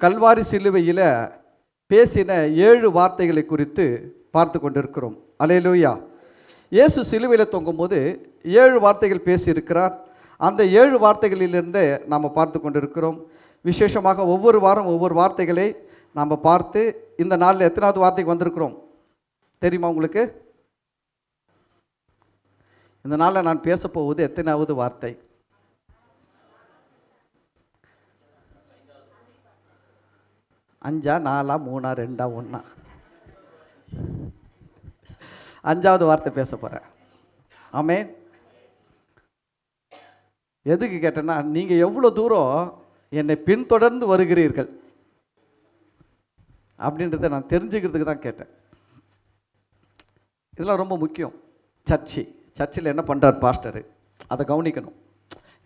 கல்வாரி சிலுவையில் பேசின 7 வார்த்தைகளை குறித்து பார்த்து கொண்டிருக்கிறோம். அல்லேலூயா. இயேசு சிலுவையில் தொங்கும்போது 7 வார்த்தைகள் பேசியிருக்கிறார். அந்த 7 வார்த்தைகளிலிருந்து நாம் பார்த்து கொண்டிருக்கிறோம். விசேஷமாக ஒவ்வொரு வாரம் ஒவ்வொரு வார்த்தைகளை நாம் பார்த்து இந்த நாளில் எத்தனாவது வார்த்தைக்கு வந்திருக்கிறோம் தெரியுமா உங்களுக்கு? இந்த நாளில் நான் பேச போவது எத்தனாவது வார்த்தை? 5, 4, 3, 2, 1. 5வது வார்த்தை பேச போகிறேன். ஆமென். எதுக்கு கேட்டேன்னா, நீங்கள் எவ்வளோ தூரம் என்னை பின்தொடர்ந்து வருகிறீர்கள் அப்படின்றத நான் தெரிஞ்சுக்கிறதுக்கு தான் கேட்டேன். இதெல்லாம் ரொம்ப முக்கியம். சர்ச்சில் என்ன பண்ணுறார் பாஸ்டரு, அதை கவனிக்கணும்.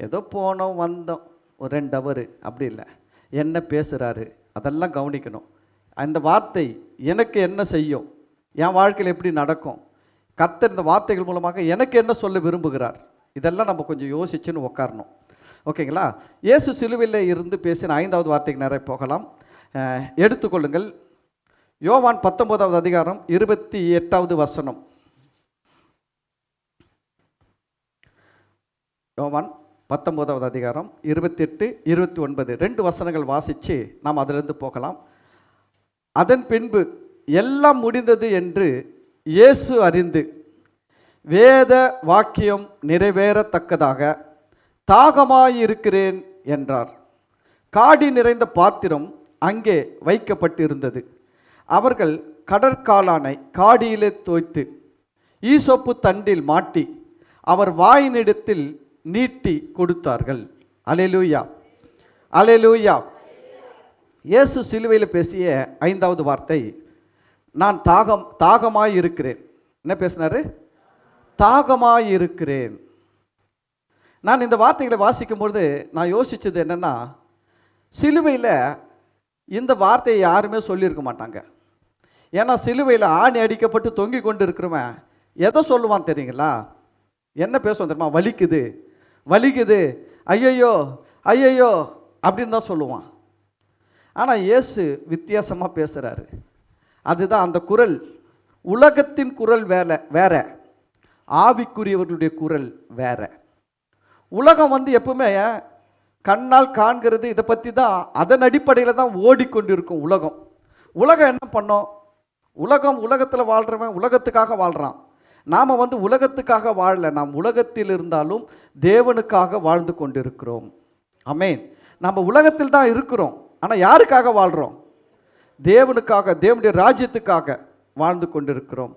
ஏதோ போனோம் வந்தோம் ஒரு 2 ஹவர் அப்படி இல்லை, என்ன பேசுகிறாரு அதெல்லாம் கவனிக்கணும். அந்த வார்த்தை எனக்கு என்ன செய்யும், என் வாழ்க்கையில் எப்படி நடக்கும், கர்த்தர் இந்த வார்த்தைகள் மூலமாக எனக்கு என்ன சொல்ல விரும்புகிறார், இதெல்லாம் நம்ம கொஞ்சம் யோசிச்சுன்னு உட்காரணும். ஓகேங்களா? இயேசு சிலுவையில் இருந்து பேசின 5வது வார்த்தைக்கு நிறைய போகலாம். எடுத்துக்கொள்ளுங்கள். யோவான் 19வது அதிகாரம் 28வது வசனம். யோவான் 19வது அதிகாரம் 28, 29 2 வசனங்கள் வாசித்து நாம் அதிலிருந்து போகலாம். அதன் பின்பு எல்லாம் முடிந்தது என்று இயேசு அறிந்து வேத வாக்கியம் நிறைவேறத்தக்கதாக தாகமாயிருக்கிறேன் என்றார். காடி நிறைந்த பாத்திரம் அங்கே வைக்கப்பட்டிருந்தது. அவர்கள் கடற்காளானை காடியிலே தோய்த்து ஈசோப்பு தண்டில் மாட்டி அவர் வாயினிடத்தில் நீட்டி கொடுத்தார்கள். அல்லேலூயா, அல்லேலூயா. இயேசு சிலுவையில் பேசிய 5வது வார்த்தை, நான் தாகமாயிருக்கிறேன். என்ன பேசினாரு? தாகமாயிருக்கிறேன். நான் இந்த வார்த்தைகளை வாசிக்கும்பொழுது நான் யோசித்தது என்னென்னா, சிலுவையில் இந்த வார்த்தையை யாருமே சொல்லியிருக்க மாட்டாங்க. ஏன்னா சிலுவையில் ஆணி அடிக்கப்பட்டு தொங்கி கொண்டு இருக்கிறவன் எதை சொல்லுவான் தெரியுங்களா? என்ன பேசுவான் தெரியுமா? வலிக்குது வலிக்குது, ஐயையோ ஐயையோ அப்படின்னு தான் சொல்லுவான். ஆனால் இயேசு வித்தியாசமாக பேசுகிறாரு. அதுதான் அந்த குரல். உலகத்தின் குரல் வேற, ஆவிக்குரியவர்களுடைய குரல் வேற. உலகம் எப்பவுமே கண்ணால் காண்கிறது இதை பற்றி தான், அதன் அடிப்படையில் தான் ஓடிக்கொண்டிருக்கும் உலகம் என்ன பண்ணோம்? உலகத்தில் வாழ்கிறவன் உலகத்துக்காக வாழ்கிறான். நாம் உலகத்துக்காக வாழல, நாம் உலகத்தில் இருந்தாலும் தேவனுக்காக வாழ்ந்து கொண்டிருக்கிறோம். ஆமென். நம்ம உலகத்தில் தான் இருக்கிறோம், ஆனால் யாருக்காக வாழ்கிறோம்? தேவனுக்காக, தேவனுடைய ராஜ்யத்துக்காக வாழ்ந்து கொண்டிருக்கிறோம்.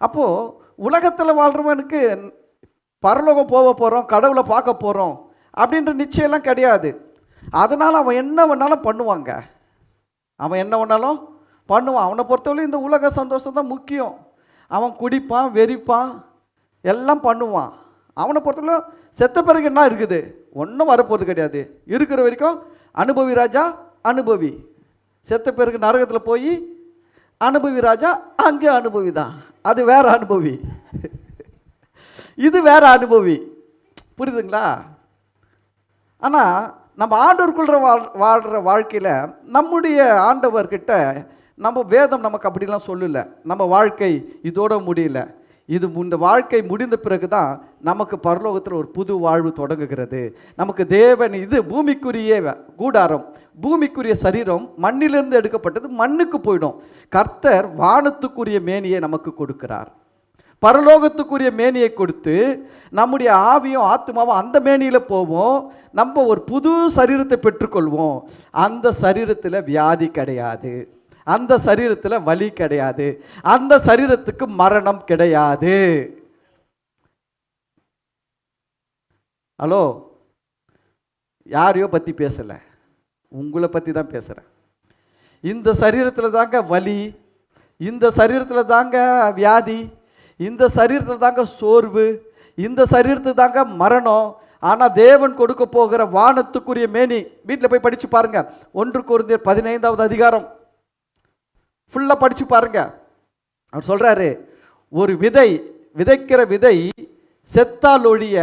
அப்போது உலகத்தில் வாழ்கிறவனுக்கு பரலோகம் போக போகிறோம், கடவுளை பார்க்க போகிறோம் அப்படின்ற நிச்சயம்லாம் கிடையாது. அதனால் அவன் என்ன வேணாலும் பண்ணுவாங்க, அவன் என்ன வேணாலும் பண்ணுவான். அவனை பொறுத்தவரை இந்த உலக சந்தோஷம் தான் முக்கியம். அவன் குடிப்பான், வெறிப்பான், எல்லாம் பண்ணுவான். அவனை பொறுத்தவரை செத்த பிறகு என்ன இருக்குது? ஒன்றும் வரப்போகிறது கிடையாது. இருக்கிற வரைக்கும் அனுபவி ராஜா அனுபவி, செத்த பிறகு நரகத்தில் போய் அனுபவி ராஜா, அங்கே அனுபவி தான். அது வேற அனுபவி, இது வேற அனுபவி. புரியுதுங்களா? ஆனால் நம்ம ஆண்டவருக்குள்ள வாழ்கிற வாழ்க்கையில் நம்முடைய ஆண்டவர்கிட்ட நம்ம வேதம் நமக்கு அப்படிலாம் சொல்லலை. நம்ம வாழ்க்கை இதோட முடியல, இந்த வாழ்க்கை முடிந்த பிறகு தான் நமக்கு பரலோகத்தில் ஒரு புது வாழ்வு தொடங்குகிறது. நமக்கு தேவன் இது பூமிக்குரிய கூடாரம், பூமிக்குரிய சரீரம் மண்ணிலிருந்து எடுக்கப்பட்டது மண்ணுக்கு போயிடும். கர்த்தர் வானத்துக்குரிய மேனியை நமக்கு கொடுக்கிறார். பரலோகத்துக்குரிய மேனியை கொடுத்து நம்முடைய ஆவியும் ஆத்மாவும் அந்த மேனியில் போவோம். நம்ம ஒரு புது சரீரத்தை பெற்றுக்கொள்வோம். அந்த சரீரத்தில் வியாதி கிடையாது, அந்த சரீரத்தில் வலி கிடையாது, அந்த சரீரத்துக்கு மரணம் கிடையாது. ஹலோ, யாரையோ பற்றி பேசலை, உங்களை பற்றி தான் பேசுகிறேன். இந்த சரீரத்தில் தாங்க வலி, இந்த சரீரத்தில் தாங்க வியாதி, இந்த சரீரத்தில் தாங்க சோர்வு, இந்த சரீரத்துக்கு தாங்க மரணம். ஆனால் தேவன் கொடுக்க போகிற வானத்துக்குரிய மேனி, வீட்டில் போய் படித்து பாருங்க. 1 கொரிந்தியர் 15வது அதிகாரம் ஃபுல்லாக படித்து பாருங்க. அவர் சொல்கிறாரு, ஒரு விதைக்கிற விதை செத்தால் ஒழிய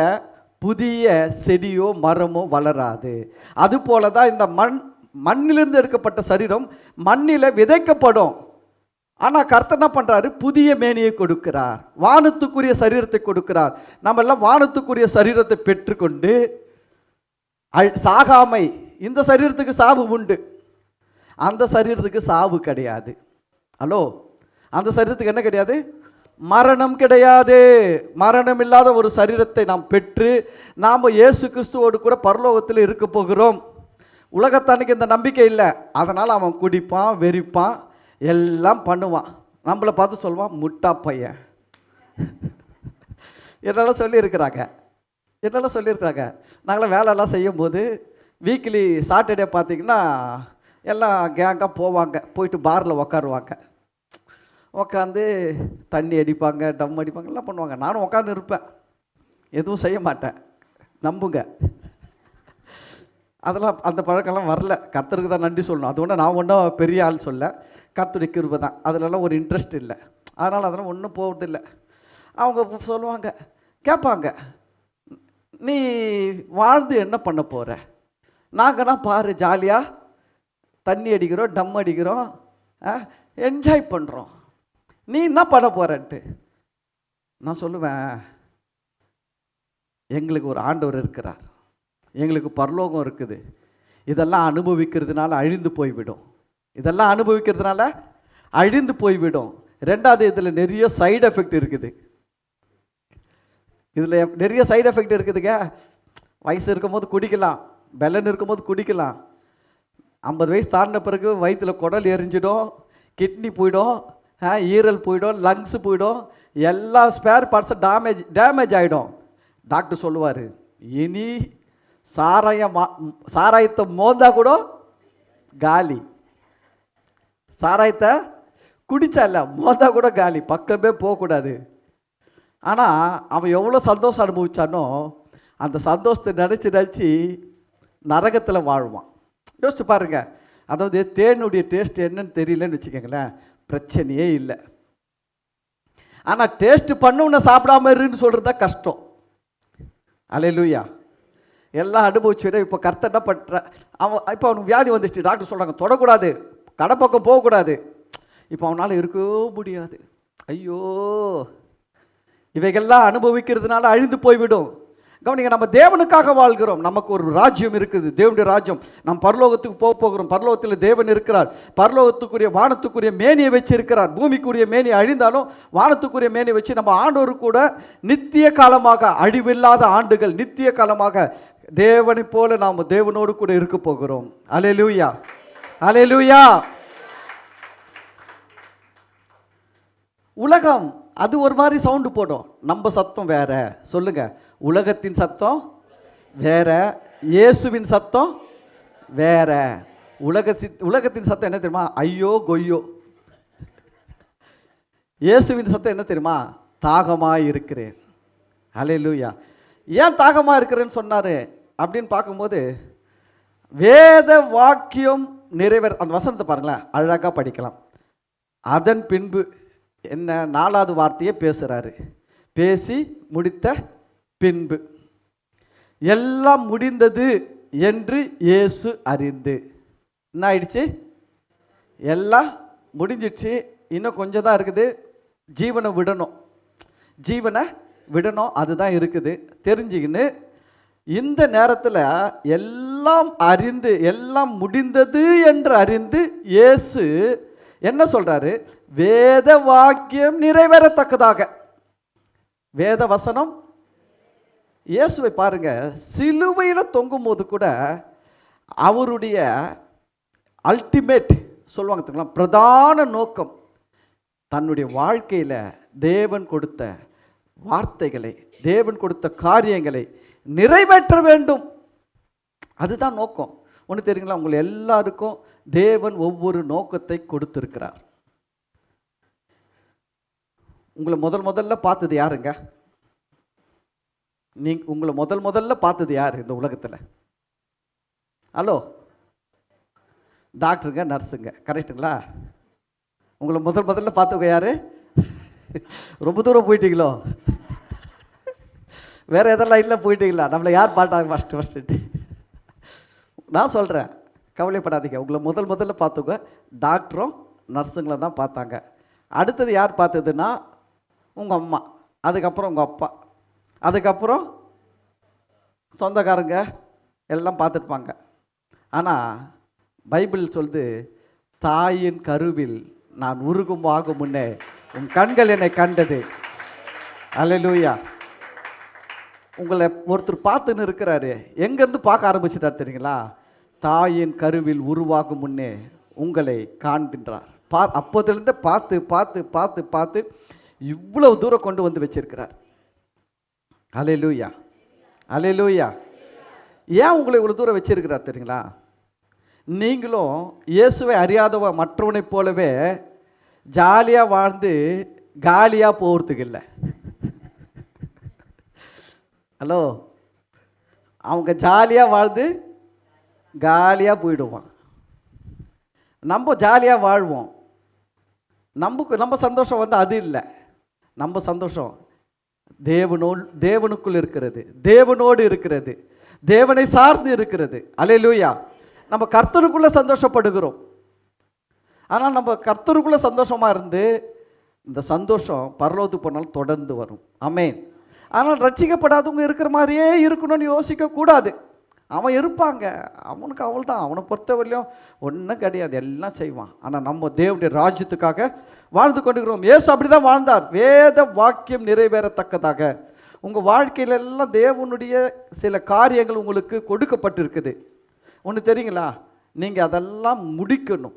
புதிய செடியோ மரமோ வளராது. அதுபோல தான் இந்த மண்ணிலிருந்து எடுக்கப்பட்ட சரீரம் மண்ணில் விதைக்கப்படும். ஆனால் கர்த்தர் என்ன பண்ணுறாரு? புதிய மேனியை கொடுக்கிறார், வானத்துக்குரிய சரீரத்தை கொடுக்கிறார். நம்ம எல்லாம் வானத்துக்குரிய சரீரத்தை பெற்றுக்கொண்டு சாகாமை. இந்த சரீரத்துக்கு சாவு உண்டு, அந்த சரீரத்துக்கு சாவு கிடையாது. ஹலோ, அந்த சரீரத்துக்கு என்ன கிடையாது? மரணம் கிடையாது. மரணம் இல்லாத ஒரு சரீரத்தை நாம் பெற்று நாம் இயேசு கிறிஸ்துவோடு கூட பரலோகத்தில் இருக்க போகிறோம். உலகத்தானுக்கு இந்த நம்பிக்கை இல்லை, அதனால் அவன் குடிப்பான், வெறிப்பான், எல்லாம் பண்ணுவான். நம்மளை பார்த்து சொல்லுவான், முட்டா பையன். என்னெல்லாம் சொல்லியிருக்கிறாங்க, என்னெல்லாம் சொல்லியிருக்கிறாங்க. நாங்களாம் வேலையெல்லாம் செய்யும்போது வீக்லி சாட்டர்டே பார்த்திங்கன்னா எல்லாம் கேங்காக போவாங்க, போயிட்டு பாரில் உக்காருவாங்க. உக்காந்து தண்ணி அடிப்பாங்க, டம் அடிப்பாங்க, எல்லாம் பண்ணுவாங்க. நானும் உட்காந்து இருப்பேன், எதுவும் செய்ய மாட்டேன், நம்புங்க. அதெல்லாம் அந்த பழக்கம்லாம் வரல. கர்த்தருக்கு தான் நன்றி சொல்லணும். அது ஒன்றும் நான் ஒன்றும் பெரிய ஆள் சொல்ல, கர்த்தருடைய கிருபை தான். அதிலெல்லாம் ஒரு இன்ட்ரெஸ்ட் இல்லை, அதனால் அதெல்லாம் ஒன்றும் போகிறதில்லை. அவங்க சொல்லுவாங்க, கேட்பாங்க, நீ வாழ்ந்து என்ன பண்ண போகிற? நாங்கன்னா பாரு, ஜாலியாக தண்ணி அடிக்கிறோம், டம் அடிக்கிறோம், என்ஜாய் பண்ணுறோம், நீ என்ன பண்ண போகிறன்ட்டு. நான் சொல்லுவேன், எங்களுக்கு ஒரு ஆண்டவர் இருக்கிறார், எங்களுக்கு பரலோகம் இருக்குது. இதெல்லாம் அனுபவிக்கிறதுனால அழிந்து போய்விடும், இதெல்லாம் அனுபவிக்கிறதுனால அழிந்து போய்விடும். ரெண்டாவது, இதில் நிறைய சைடு எஃபெக்ட் இருக்குது. இதில் நிறைய சைடு எஃபெக்ட் இருக்குதுங்க. வயசு இருக்கும்போது குடிக்கலாம், பெலன் இருக்கும்போது குடிக்கலாம். 50 வயசு தாண்டின பிறகு வயிற்றில் குடல் எரிஞ்சிடும், கிட்னி போயிடும், ஈரல் போயிடும், லங்ஸ் போயிடும், எல்லா ஸ்பேர் பார்ட்ஸும் டேமேஜ் ஆகிடும். டாக்டர் சொல்லுவார், இனி சாராயத்தை மோந்தா கூட காலி, சாராயத்தை குடிச்சா இல்லை மோந்தா கூட காலி, பக்கமே போகக்கூடாது. ஆனால் அவன் எவ்வளோ சந்தோஷம் அனுபவிச்சானோ அந்த சந்தோஷத்தை நினச்சி நரகத்தில் வாழ்வான். யோசிச்சு பாருங்க. அதாவது தேனுடைய டேஸ்ட் என்னன்னு தெரியலன்னு வச்சுக்கோங்களேன், பிரச்சனையே இல்லை. ஆனால் டேஸ்ட் பண்ணவனை சாப்பிடாம இருன்னு சொல்கிறது தான் கஷ்டம். அல்லேலூயா. எல்லாம் அனுபவிச்சுட. இப்போ கர்த்தர் என்ன பண்ணுற, இப்போ அவனுக்கு வியாதி வந்துச்சு, டாக்டர் சொல்கிறாங்க தொடக்கூடாது, கடை பக்கம் போகக்கூடாது. இப்போ அவனால் இருக்கவே முடியாது. ஐயோ, இவைகள்லாம் அனுபவிக்கிறதுனால அழிந்து போய்விடும். கவனிங்க, நம்ம தேவனுக்காக வாழ்கிறோம், நமக்கு ஒரு ராஜ்யம் இருக்குது, தேவனுடைய ராஜ்யம். நம்ம பரலோகத்துக்கு போகிறோம், பரலோகத்தில் தேவன் இருக்கிறார், பரலோகத்துக்குரிய வானத்துக்குரிய மேனியை வச்சு இருக்கிறார். பூமிக்குரிய மேனியை அழிந்தாலும் வானத்துக்குரிய மேனியை வச்சு நம்ம ஆண்டோரு கூட நித்திய காலமாக, அழிவில்லாத ஆண்டுகள், நித்திய காலமாக தேவனை போல நாம் தேவனோடு கூட இருக்க போகிறோம். அல்லேலூயா, அல்லேலூயா. உலகம் அது ஒரு மாதிரி சவுண்டு போடும், நம்ம சத்தம் வேற. சொல்லுங்க, உலகத்தின் சத்தம் வேற, இயேசுவின் சத்தம் வேற. உலகத்தின் சத்தம் என்ன தெரியுமா? ஐயோ கொய்யோ. இயேசுவின் சத்தம் என்ன தெரியுமா? தாகமாக இருக்கிறேன். அல்லேலூயா. ஏன் தாகமாக இருக்கிறேன்னு சொன்னாரு அப்படின்னு பார்க்கும்போது, வேத வாக்கியம் நிறைவேற, அந்த வசனத்தை பாருங்களேன், அழகாக படிக்கலாம். அதன் பின்பு என்ன 4வது வார்த்தையை பேசுகிறாரு. பேசி முடித்த பின்பு எல்லாம் முடிந்தது என்று இயேசு அறிந்து. என்ன ஆயிடுச்சு? எல்லாம் முடிஞ்சிடுச்சு, இன்னும் கொஞ்சம் தான் இருக்குது, ஜீவனை விடணும், ஜீவனை விடணும், அதுதான் இருக்குது தெரிஞ்சுக்கின்னு இந்த நேரத்தில் எல்லாம் அறிந்து, எல்லாம் முடிந்தது என்று அறிந்து இயேசு என்ன சொல்றாரு? வேத வாக்கியம் நிறைவேறத்தக்கதாக. வேத வசனம், இயேசுவை பாருங்க, சிலுவையில் தொங்கும் போது கூட அவருடைய அல்டிமேட் சொல்லுவாங்க, பிரதான நோக்கம் தன்னுடைய வாழ்க்கையில் தேவன் கொடுத்த வார்த்தைகளை, தேவன் கொடுத்த காரியங்களை நிறைவேற்ற வேண்டும். அதுதான் நோக்கம். ஒன்று தெரியுங்களா, உங்களை எல்லாருக்கும் தேவன் ஒவ்வொரு நோக்கத்தை கொடுத்திருக்கிறார். உங்களை முதல்ல பார்த்தது யாருங்க? உங்களை முதல்ல பார்த்தது யார் இந்த உலகத்தில்? ஹலோ, டாக்டருங்க, நர்ஸுங்க, கரெக்டுங்களா? உங்களை முதல்ல பார்த்தவங்க யாரு? ரொம்ப தூரம் போயிட்டீங்களோ? வேற எதெல்லாம் இல்லை போயிட்டீங்களா? நம்மளை யார் பார்த்தாங்க ஃபஸ்ட்டு? நான் சொல்கிறேன், கவலைப்படாதீங்க. உங்களை முதல்ல பார்த்துங்க டாக்டரும் நர்ஸுங்களை தான் பார்த்தாங்க. அடுத்தது யார் பார்த்ததுன்னா உங்கள் அம்மா, அதுக்கப்புறம் உங்கள் அப்பா, அதுக்கப்புறம் சொந்தக்காரங்க எல்லாம் பார்த்துருப்பாங்க. ஆனால் பைபிள் சொல்லுது, தாயின் கருவில் நான் உருகும் ஆகும் முன்னே உன் கண்கள் என்னை கண்டது. அல்லேலூயா. உங்களை ஒருத்தர் பார்த்துன்னு இருக்கிறாரு. எங்கேருந்து பார்க்க ஆரம்பிச்சிட்டார் தெரியுங்களா? தாயின் கருவில் உருவாகும் முன்னே உங்களை காண்கின்றார். அப்போதிலிருந்து பார்த்து பார்த்து பார்த்து பார்த்து இவ்வளவு தூரம் கொண்டு வந்து வச்சிருக்கிறார். அல்லேலூயா, அல்லேலூயா. ஏன் உங்களை இவ்வளோ தூரம் வச்சிருக்கிறார் தெரியுங்களா? நீங்களும் இயேசுவை அறியாதவ மற்றவனை போலவே ஜாலியாக வாழ்ந்து காலியாக போகிறதுக்கு இல்லை. ஹலோ, அவங்க ஜாலியாக வாழ்ந்து காலியாக போயிடுவான். நம்ம ஜாலியாக வாழ்வோம். நம்ம சந்தோஷம் வந்து அது இல்லை. நம்ம சந்தோஷம் தேவனுக்குள் இருக்கிறது, தேவனோடு இருக்கிறது, தேவனை சார்ந்து இருக்கிறது. அல்லேலூயா. நம்ம கர்த்தருக்குள்ளே சந்தோஷப்படுகிறோம். ஆனால் நம்ம கர்த்தருக்குள்ளே சந்தோஷமாக இருந்து இந்த சந்தோஷம் பரலோகத்துக்கு போனாலும் தொடர்ந்து வரும். ஆமென். ஆனால் ரட்சிக்கப்படாதவங்க இருக்கிற மாதிரியே இருக்கணும்னு யோசிக்கக்கூடாது. அவன் இருப்பாங்க, அவனுக்கு அவள் தான், அவனை பொறுத்தவரையிலும் ஒன்றும் கிடையாது, எல்லாம் செய்வான். ஆனால் நம்ம தேவனுடைய ராஜ்யத்துக்காக வாழ்ந்து கொண்டிருக்கிறோம். இயேசு அப்படி தான் வாழ்ந்தார். வேத வாக்கியம் நிறைவேறத்தக்கதாக. உங்கள் வாழ்க்கையில எல்லாம் தேவனுடைய சில காரியங்கள் உங்களுக்கு கொடுக்கப்பட்டிருக்குது. ஒன்று தெரியுங்களா? நீங்கள் அதெல்லாம் முடிக்கணும்.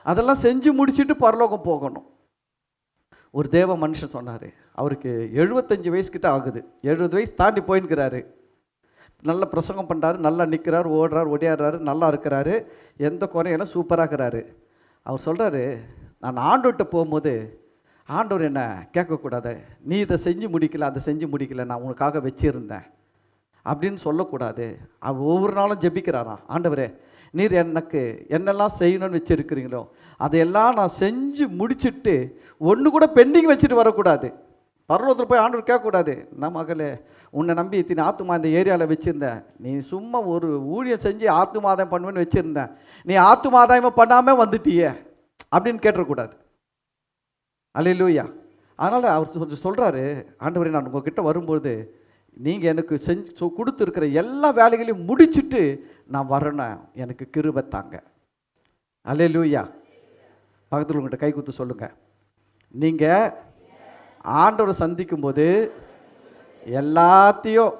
அதெல்லாம் செஞ்சு முடிச்சுட்டு பரலோகம் போகணும். ஒரு தேவ மனுஷன் சொன்னார், அவருக்கு 75 வயசுக்கிட்ட ஆகுது, 70 வயசு தாண்டி போயின்னுக்கிறாரு. நல்ல பிரசங்கம் பண்ணுறாரு, நல்லா நிற்கிறார், ஓடுறார், ஒடியாடுறாரு, நல்லா இருக்கிறாரு, எந்த குறையெல்லாம் சூப்பராக இருக்கிறாரு. அவர் சொல்கிறாரு, நான் ஆண்டவர்கிட்ட போகும்போது ஆண்டவர் என்ன கேட்கக்கூடாது, நீ இதை செஞ்சு முடிக்கல, அதை செஞ்சு முடிக்கல, நான் உனக்காக வச்சிருந்தேன் அப்படின்னு சொல்லக்கூடாது. அவர் ஒவ்வொரு நாளும் ஜெபிக்கிறாராம், ஆண்டவரே நீர் எனக்கு என்னெல்லாம் செய்யணும்னு வச்சுருக்கிறீங்களோ அதையெல்லாம் நான் செஞ்சு முடிச்சுட்டு ஒன்று கூட பெண்டிங் வச்சுட்டு வரக்கூடாது. பரலோகத்தில் போய் ஆண்டவர் கேட்கக்கூடாது, நான் மகளே உன்னை நம்பி இத்தனை ஆத்துமா இந்த ஏரியாவில் வச்சுருந்தேன், நீ சும்மா ஒரு ஊழியம் செஞ்சு ஆத்துமாதாயம் பண்ணுவேன்னு வச்சுருந்தேன், நீ ஆத்துமாதாயமாக பண்ணாமல் வந்துட்டியே அப்படின்னு கேட்டுறக்கூடாது. அல்லேலூயா. அதனால் அவர் கொஞ்சம் சொல்கிறாரு, ஆண்டவரே நான் உங்ககிட்ட வரும்போது நீங்கள் எனக்கு செஞ்சு கொடுத்துருக்கிற எல்லா வேலைகளையும் முடிச்சுட்டு நான் வரணும், எனக்கு கிருபை தாங்க. அல்லேலூயா. பக்கத்தில் உங்கள்கிட்ட கை குத்து சொல்லுங்கள், நீங்கள் ஆண்டவரை சந்திக்கும் போது எல்லாத்தையும்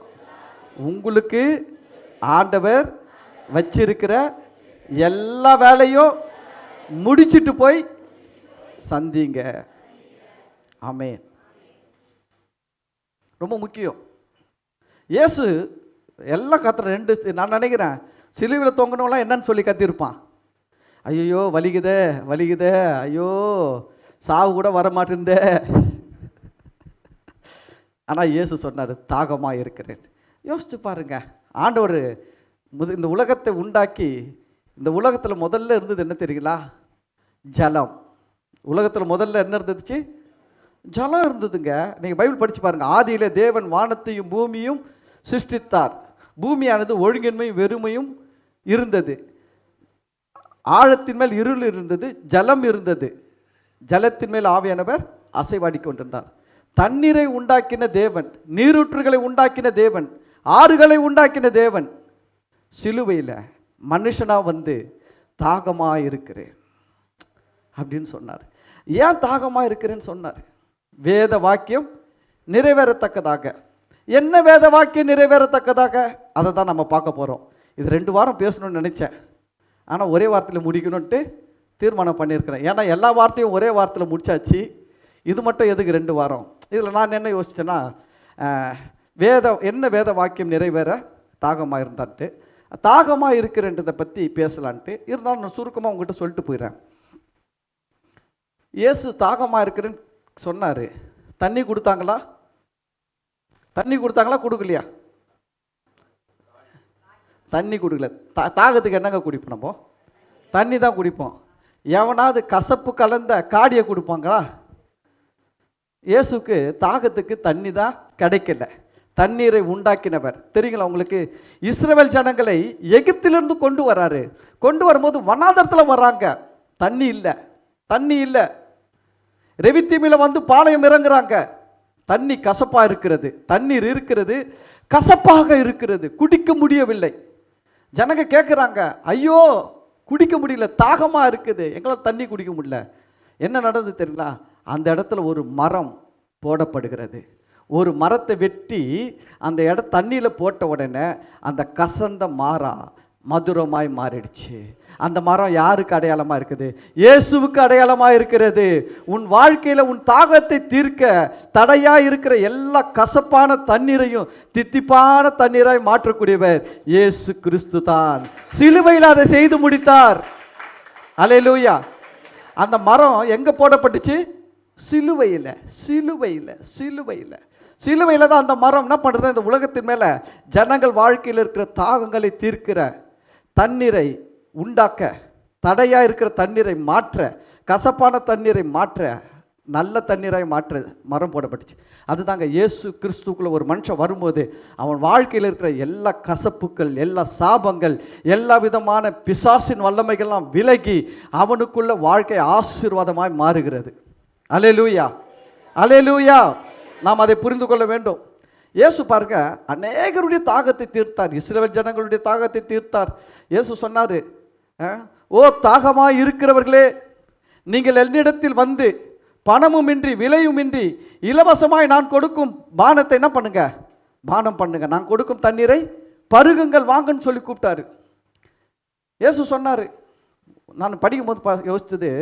உங்களுக்கு ஆண்டவர் வச்சிருக்கிற எல்லா வேலையும் முடிச்சுட்டு போய் சந்திங்க. ஆமென். ரொம்ப முக்கியம். இயேசு எல்லாம் கத்துற ரெண்டு, நான் நினைக்கிறேன் சிலுவையில் தொங்கணும்லாம் என்னன்னு சொல்லி கத்திருப்பான். ஐயோ வலிக்குதே வலிக்குதே, ஐயோ சாவு கூட வர மாட்டேந்தே. ஆனால் இயேசு சொன்னார், தாகமாக இருக்கிறேன். யோசிச்சு பாருங்க, ஆண்டவர் இந்த உலகத்தை உண்டாக்கி, இந்த உலகத்தில் முதல்ல இருந்தது என்ன தெரியுங்களா? ஜலம். உலகத்தில் முதல்ல என்ன இருந்துச்சு? ஜலம் இருந்ததுங்க. நீங்கள் பைபிள் படித்து பாருங்கள். ஆதியிலே தேவன் வானத்தையும் பூமியும் சிருஷ்டித்தார். பூமியானது ஒழுங்கின்மையும் வெறுமையும் இருந்தது. ஆழத்தின் மேல் இருள் இருந்தது, ஜலம் இருந்தது. ஜலத்தின் மேல் ஆவியானவர் அசைவாடி கொண்டிருந்தார். தண்ணீரை உண்டாக்கின தேவன், நீரூற்றுகளை உண்டாக்கின தேவன், ஆறுகளை உண்டாக்கின தேவன் சிலுவையில் மனுஷனா வந்து தாகமாக இருக்கிறேன் அப்படின்னு சொன்னார். ஏன் தாகமாக இருக்கிறேன்னு சொன்னார்? வேத வாக்கியம் நிறைவேறத்தக்கதாக. என்ன வேத வாக்கியம் நிறைவேறத்தக்கதாக? அதை தான் நம்ம பார்க்க போகிறோம். இது 2 வாரம் பேசணும்னு நினச்சேன், ஆனால் ஒரே வார்த்தையில் முடிக்கணும்ட்டு தீர்மானம் பண்ணியிருக்கிறேன். ஏன்னா எல்லா வார்த்தையும் ஒரே வார்த்தையில் முடிச்சாச்சு, இது மட்டும் எதுக்கு 2 வாரம்? இதில் நான் என்ன யோசித்தேன்னா, என்ன வேத வாக்கியம் நிறைவேற தாகமாக இருந்தான்ட்டு, தாகமாக இருக்கிறன்றதை பற்றி பேசலான்ட்டு. இருந்தாலும் நான் சுருக்கமாக உங்கள்கிட்ட சொல்லிட்டு போயிடுறேன். இயேசு தாகமாக இருக்கிறேன்னு சொன்னார். தண்ணி கொடுத்தாங்களா? தண்ணி கொடுத்தாங்களா கொடுக்கலையா? தண்ணி கொடுக்கல. தாகத்துக்கு என்னங்க குடிப்போம்? நம்ம தண்ணி தான் குடிப்போம். எவனாவது கசப்பு கலந்த காடியை கொடுப்பாங்களா? இயேசுக்கு தாகத்துக்கு தண்ணி தான் கிடைக்கல. தண்ணீரை உண்டாக்கினவர். தெரியுங்களா உங்களுக்கு? இஸ்ரவேல் ஜனங்களை எகிப்திலிருந்து கொண்டு வராரு. கொண்டு வரும்போது வனாந்தரத்தில் வர்றாங்க. தண்ணி இல்லை, தண்ணி இல்லை. ரெவித்தீமில வந்து பாளையம் இறங்குறாங்க. தண்ணி கசப்பா இருக்கிறது, தண்ணீர் இருக்கிறது, கசப்பாக இருக்கிறது, குடிக்க முடியவில்லை. ஜனங்க கேட்குறாங்க, ஐயோ குடிக்க முடியல, தாகமா இருக்குது, எங்களால் தண்ணி குடிக்க முடியல. என்ன நடந்தது தெரியுங்களா? அந்த இடத்துல ஒரு மரம் போடப்படுகிறது. ஒரு மரத்தை வெட்டி அந்த தண்ணியில் போட்ட உடனே அந்த கசந்த மாறா மதுரமாய் மாறிடுச்சு. அந்த மரம் யாருக்கு அடையாளமாக இருக்குது? இயேசுவுக்கு அடையாளமாக இருக்கிறது. உன் வாழ்க்கையில் உன் தாகத்தை தீர்க்க தடையாக இருக்கிற எல்லா கசப்பான தண்ணீரையும் தித்திப்பான தண்ணீராய் மாற்றக்கூடியவர் இயேசு கிறிஸ்து தான். சிலுவையில் அதை செய்து முடித்தார். அல்லேலூயா. அந்த மரம் எங்கே போடப்பட்டுச்சு? சிலுவையில். சிலுவையில் சிலுவையில் சிலுவையில் தான் அந்த மரம் என்ன பண்ணுறது? இந்த உலகத்தின் மேலே ஜனங்கள் வாழ்க்கையில் இருக்கிற தாகங்களை தீர்க்கிற தண்ணீரை உண்டாக்க, தடையாக இருக்கிற தண்ணீரை மாற்ற, கசப்பான தண்ணீரை மாற்ற, நல்ல தண்ணீராய் மாற்ற மரம் போடப்பட்டுச்சு. அதுதாங்க இயேசு கிறிஸ்துக்குள்ள ஒரு மனுஷன் வரும்போது அவன் வாழ்க்கையில் இருக்கிற எல்லா கசப்புக்கள், எல்லா சாபங்கள், எல்லா விதமான பிசாசின் வல்லமைகள்லாம் விலகி அவனுக்குள்ள வாழ்க்கை ஆசீர்வாதமாய் மாறுகிறது. அல்லேலூயா, அல்லேலூயா. நாம் அதை புரிந்து கொள்ள வேண்டும். இயேசு பாருங்க, அநேகருடைய தாகத்தை தீர்த்தார். இஸ்ரவேல் ஜனங்களுடைய தாகத்தை தீர்த்தார். இயேசு சொன்னார், ஓ தாகமாய் இருக்கிறவர்களே, நீங்கள் என்னிடத்தில் வந்து பணமும் இன்றி விலையும் இன்றி இலவசமாய் நான் கொடுக்கும் பானத்தை என்ன பண்ணுங்க? பானம் பண்ணுங்க. நான் கொடுக்கும் தண்ணீரை பருகுங்கள், வாங்கன்னு சொல்லி கூப்பிட்டாரு. இயேசு சொன்னார். நான் படிக்கும் போது யோசிச்சது,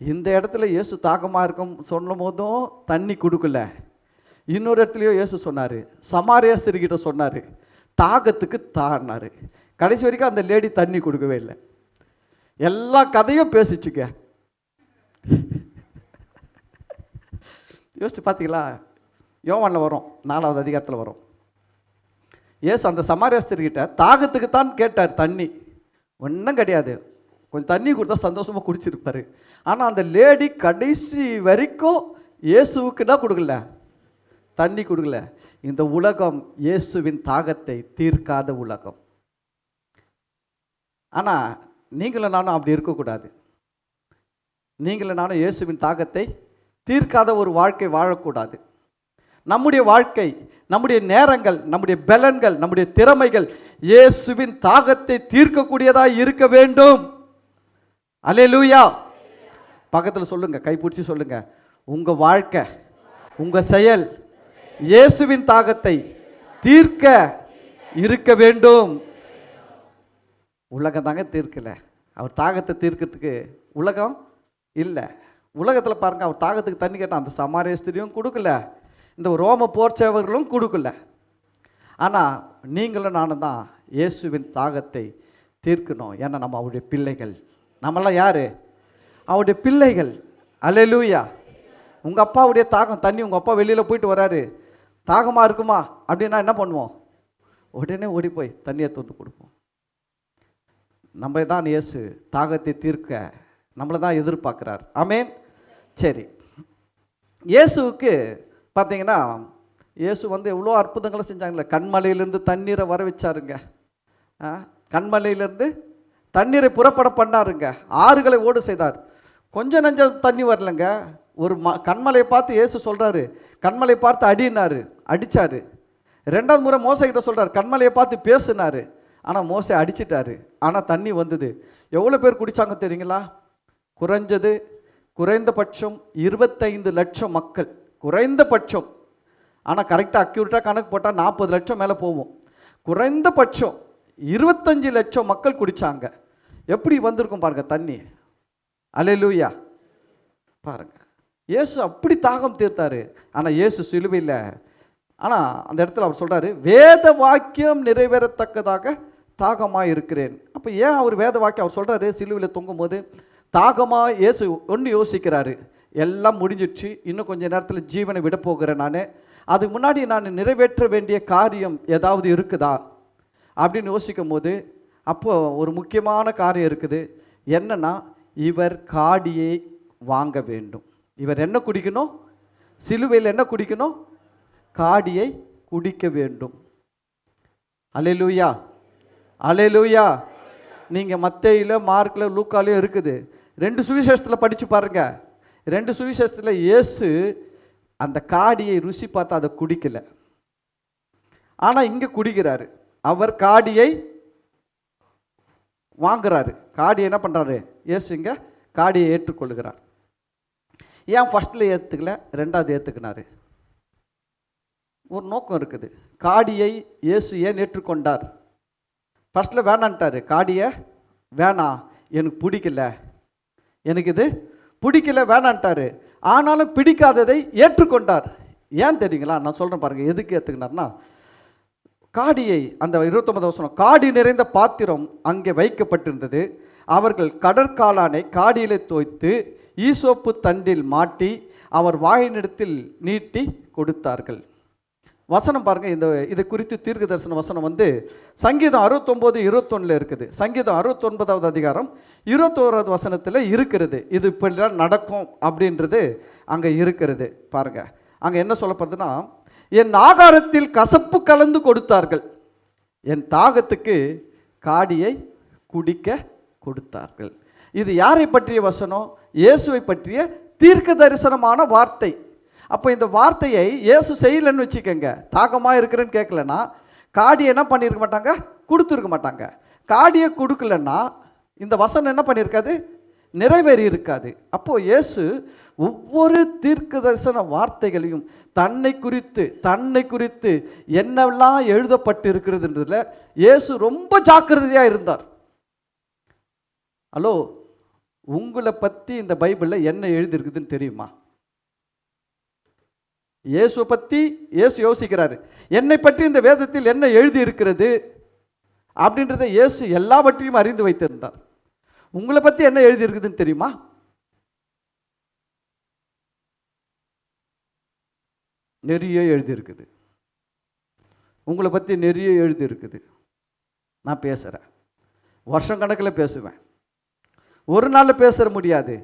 இந்த இடத்துல இயேசு தாகமாக இருக்கும் சொல்லும் போதும் தண்ணி கொடுக்கல. இன்னொரு இடத்துலையோ இயேசு சொன்னார், சமாரியா ஸ்திரீகிட்ட சொன்னார், தாகத்துக்கு தான்னாரு. கடைசி வரைக்கும் அந்த லேடி தண்ணி கொடுக்கவே இல்லை. எல்லா கதையும் பேசிச்சுக்க. யோசிச்சு பார்த்தீங்களா? யோவானில் வரும், 4வது அதிகாரத்தில் வரும். இயேசு அந்த சமாரியா ஸ்திரீகிட்ட தாகத்துக்கு தான் கேட்டார். தண்ணி ஒன்றும் கிடையாது, கொஞ்சம் தண்ணி கொடுத்தா சந்தோஷமாக குடிச்சிருப்பாரு. ஆனால் அந்த லேடி கடைசி வரைக்கும் இயேசுவுக்கு தான் கொடுக்கல, தண்ணி கொடுக்கல. இந்த உலகம் இயேசுவின் தாகத்தை தீர்க்காத உலகம். ஆனால் நீங்களும் நானும் அப்படி இருக்கக்கூடாது. நீங்களும் நானும் இயேசுவின் தாகத்தை தீர்க்காத ஒரு வாழ்க்கை வாழக்கூடாது. நம்முடைய வாழ்க்கை, நம்முடைய நேரங்கள், நம்முடைய பலன்கள், நம்முடைய திறமைகள் இயேசுவின் தாகத்தை தீர்க்கக்கூடியதாக இருக்க வேண்டும். அல்லேலூயா. பக்கத்தில் சொல்லுங்க, கைப்பிடிச்சி சொல்லுங்க, உங்க வாழ்க்கை, உங்க செயல் இயேசுவின் தாகத்தை தீர்க்க இருக்க வேண்டும். உலகம் தாங்க தீர்க்கல. அவர் தாகத்தை தீர்க்கிறதுக்கு உலகம் இல்லை. உலகத்தில் பாருங்க, அவர் தாகத்துக்கு தண்ணி கேட்டால் அந்த சமாரிய ஸ்திரியும் கொடுக்கல, இந்த ரோம போர்ச்சவர்களும் கொடுக்கல. ஆனால் நீங்களும் நானும் தான் இயேசுவின் தாகத்தை தீர்க்கணும். ஏன்னா நம்ம அவருடைய பிள்ளைகள். நம்மளாம் யாரு? அவருடைய பிள்ளைகள். அல்லேலூயா. உங்கள் அப்பாவுடைய தாகம் தண்ணி, உங்கள் அப்பா வெளியில் போயிட்டு வராரு, தாகமாக இருக்குமா அப்படின்னா என்ன பண்ணுவோம்? உடனே ஓடி போய் தண்ணியை தூண்டு கொடுப்போம். நம்ம தான் இயேசு தாகத்தை தீர்க்க நம்மளை தான் எதிர்பார்க்குறார். ஆமேன். சரி, இயேசுவுக்கு பார்த்தீங்கன்னா, இயேசு வந்து எவ்வளோ அற்புதங்களை செஞ்சாங்களே. கண்மலையிலேருந்து தண்ணீரை வர வச்சாருங்க. கண்மலையிலேருந்து தண்ணீரை புறப்பட பண்ணாருங்க. ஆறுகளை ஓடு செய்தார். கொஞ்சம் நஞ்சம் தண்ணி வரலங்க. ஒரு கண்மலையை பார்த்து இயேசு சொல்கிறாரு, கண்மலையை பார்த்து அடினாரு, அடித்தார். 2வது முறை மோசைக்கிட்ட சொல்கிறார், கண்மலையை பார்த்து பேசுனாரு. ஆனால் மோசை அடிச்சிட்டாரு. ஆனால் தண்ணி வந்தது. எவ்வளோ பேர் குடித்தாங்க தெரியுங்களா? குறைந்தபட்சம் 25 லட்சம் மக்கள், குறைந்தபட்சம். ஆனால் கரெக்டாக அக்யூரேட்டாக கணக்கு போட்டால் 40 லட்சம் மேலே போவோம். குறைந்தபட்சம் 25 லட்சம் மக்கள் குடித்தாங்க. எப்படி வந்திருக்கும் பாருங்க தண்ணி. அல்லேலூயா. பாருங்க, இயேசு அப்படி தாகம் தீர்த்தாரு. ஆனால் இயேசு சிலுவையில், ஆனால் அந்த இடத்துல அவர் சொல்கிறாரு, வேத வாக்கியம் நிறைவேறத்தக்கதாக தாகமாக இருக்கிறேன். அப்போ ஏன் அவர் வேத வாக்கியம் அவர் சொல்கிறாரு? சிலுவையில் தொங்கும் போது தாகமாக இயேசு ஒன்று யோசிக்கிறாரு, எல்லாம் முடிஞ்சிடுச்சு, இன்னும் கொஞ்சம் நேரத்தில் ஜீவனை விட போகிறேன் நான், அதுக்கு முன்னாடி நான் நிறைவேற்ற வேண்டிய காரியம் ஏதாவது இருக்குதா அப்படின்னு யோசிக்கும் போது, அப்போது ஒரு முக்கியமான காரியம் இருக்குது. என்னன்னா, இவர் காடியை வாங்க வேண்டும். இவர் என்ன குடிக்கணும்? சிலுவையில் என்ன குடிக்கணும்? காடியை குடிக்க வேண்டும். அல்லேலூயா, அல்லேலூயா. நீங்கள் மத்தேயில, மார்க்கில், லூக்காலையும் இருக்குது. 2 சுவிசேஷத்தில் படித்து பாருங்க. 2 சுவிசேஷத்தில் இயேசு அந்த காடியை ருசி பார்த்து அதை குடிக்கல. ஆனால் இங்கே குடிக்கிறாரு. அவர் காடியை வாங்குறாரு. காடியை என்ன பண்ணுறாரு? இயேசு இங்கே காடியை ஏற்றுக்கொள்கிறார். ஏன் ஃபர்ஸ்ட்டில் ஏற்றுக்கல, 2வது ஏற்றுக்கினாரு? ஒரு நோக்கம் இருக்குது. காடியை இயேசு ஏன் ஏற்றுக்கொண்டார்? ஃபர்ஸ்ட்டில் வேணான்ட்டார். காடியை வேணாம், எனக்கு பிடிக்கல, எனக்கு இது பிடிக்கல, வேணான்ட்டார். ஆனாலும் பிடிக்காததை ஏற்றுக்கொண்டார். ஏன் தெரியுங்களா? நான் சொல்கிறேன் பாருங்கள். எதுக்கு ஏற்றுக்கினார்னா, காடியை, அந்த 29 வசனம், காடி நிறைந்த பாத்திரம் அங்கே வைக்கப்பட்டிருந்தது. அவர்கள் கடற்காளானை காடியிலே தோய்த்து ஈசோப்பு தண்டில் மாட்டி அவர் வாயினிடத்தில் நீட்டி கொடுத்தார்கள். வசனம் பாருங்க. இது குறித்து தீர்க்க தரிசன வசனம் சங்கீதம் 69:21 இருக்குது. சங்கீதம் 69வது அதிகாரம் 21வது வசனத்தில் இருக்கிறது. இது இப்படிலாம் நடக்கும் அப்படின்றது அங்கே இருக்கிறது. பாருங்க, அங்கே என்ன சொல்லப்படுதுன்னா, என் ஆகாரத்தில் கசப்பு கலந்து கொடுத்தார்கள், என் தாகத்துக்கு காடியை குடிக்க கொடுத்தார்கள். இது யாரை பற்றிய வசனம்? இயேசுவை பற்றிய தீர்க்க தரிசனமான வார்த்தை. அப்போ இந்த வார்த்தையை இயேசு செய்யலன்னு வச்சுக்கோங்க, தாகமாக இருக்கிறேன்னு கேட்கலன்னா காடியை என்ன பண்ணியிருக்க மாட்டாங்க? கொடுத்துருக்க மாட்டாங்க. காடியை கொடுக்கலன்னா இந்த வசனம் என்ன பண்ணியிருக்காது? நிறைவேறி இருக்காது. அப்போ இயேசு ஒவ்வொரு தீர்க்க தரிசன வார்த்தைகளையும் தன்னை குறித்து என்னெல்லாம் எழுதப்பட்டு இருக்கிறதுன்றதுல இயேசு ரொம்ப ஜாக்கிரதையாக இருந்தார். ஹலோ, உங்களை பற்றி இந்த பைபிளில் என்ன எழுதியிருக்குதுன்னு தெரியுமா? இயேசுவை பற்றி இயேசு யோசிக்கிறாரு. என்னை பற்றி இந்த வேதத்தில் என்ன எழுதி இருக்கிறது அப்படின்றத இயேசு எல்லாவற்றையும் அறிந்து வைத்திருந்தார். உங்களை பற்றி என்ன எழுதி இருக்குதுன்னு தெரியுமா? நிறைய எழுதி இருக்குது. உங்களை பற்றி நிறைய எழுதி இருக்குது. நான் பேசுகிறேன், வருஷம் கணக்கில் பேசுவேன். ஒரு நாளில் பேச முடியாது,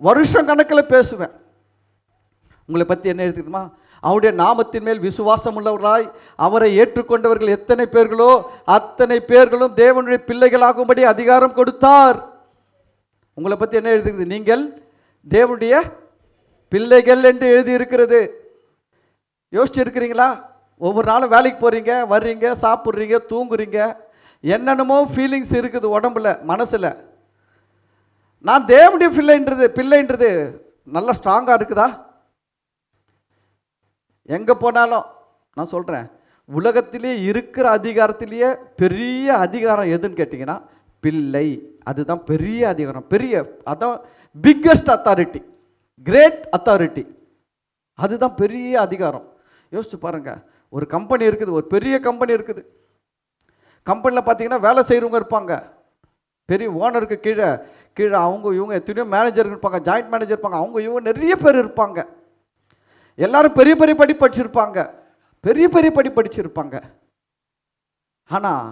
வருஷம் கணக்கில் பேசுவேன். உங்களை பற்றி என்ன எழுதிருக்குமா? அவருடைய நாமத்தின் மேல் விசுவாசம் உள்ளவராய் அவரை ஏற்றுக்கொண்டவர்கள் எத்தனை பேர்களோ அத்தனை பேர்களும் தேவனுடைய பிள்ளைகளாகும்படி அதிகாரம் கொடுத்தார். உங்களை பற்றி என்ன எழுதிருக்குது? நீங்கள் தேவனுடைய பிள்ளைகள் என்று எழுதி இருக்கிறது. யோசிச்சிருக்கிறீங்களா? ஒவ்வொரு நாளும் வேலைக்கு போகிறீங்க, வர்றீங்க, சாப்பிட்றீங்க, தூங்குறீங்க, என்னென்னமோ ஃபீலிங்ஸ் இருக்குது உடம்புல, மனசில். நான் தேவனுடைய பிள்ளைன்றது நல்லா ஸ்ட்ராங்காக இருக்குதா? எங்கே போனாலும் நான் சொல்கிறேன், உலகத்திலே இருக்கிற அதிகாரத்திலேயே பெரிய அதிகாரம் எதுன்னு கேட்டிங்கன்னா பிள்ளை. அதுதான் பெரிய அதிகாரம், அதான் பிக்கஸ்ட் அத்தாரிட்டி, கிரேட் அத்தாரிட்டி. அதுதான் பெரிய அதிகாரம். யோசிச்சு பாருங்க, ஒரு கம்பெனி இருக்குது, ஒரு பெரிய கம்பெனி இருக்குது. கம்பெனியில் பார்த்தீங்கன்னா வேலை செய்கிறவங்க இருப்பாங்க, பெரிய ஓனருக்கு கீழே அவங்க இவங்க எத்தனையோ மேனேஜர் இருப்பாங்க, ஜாயிண்ட் மேனேஜர் இருப்பாங்க, அவங்க இவங்க நிறைய பேர் இருப்பாங்க. எல்லாரும் பெரிய பெரிய படி படிச்சிருப்பாங்க. ஆனால்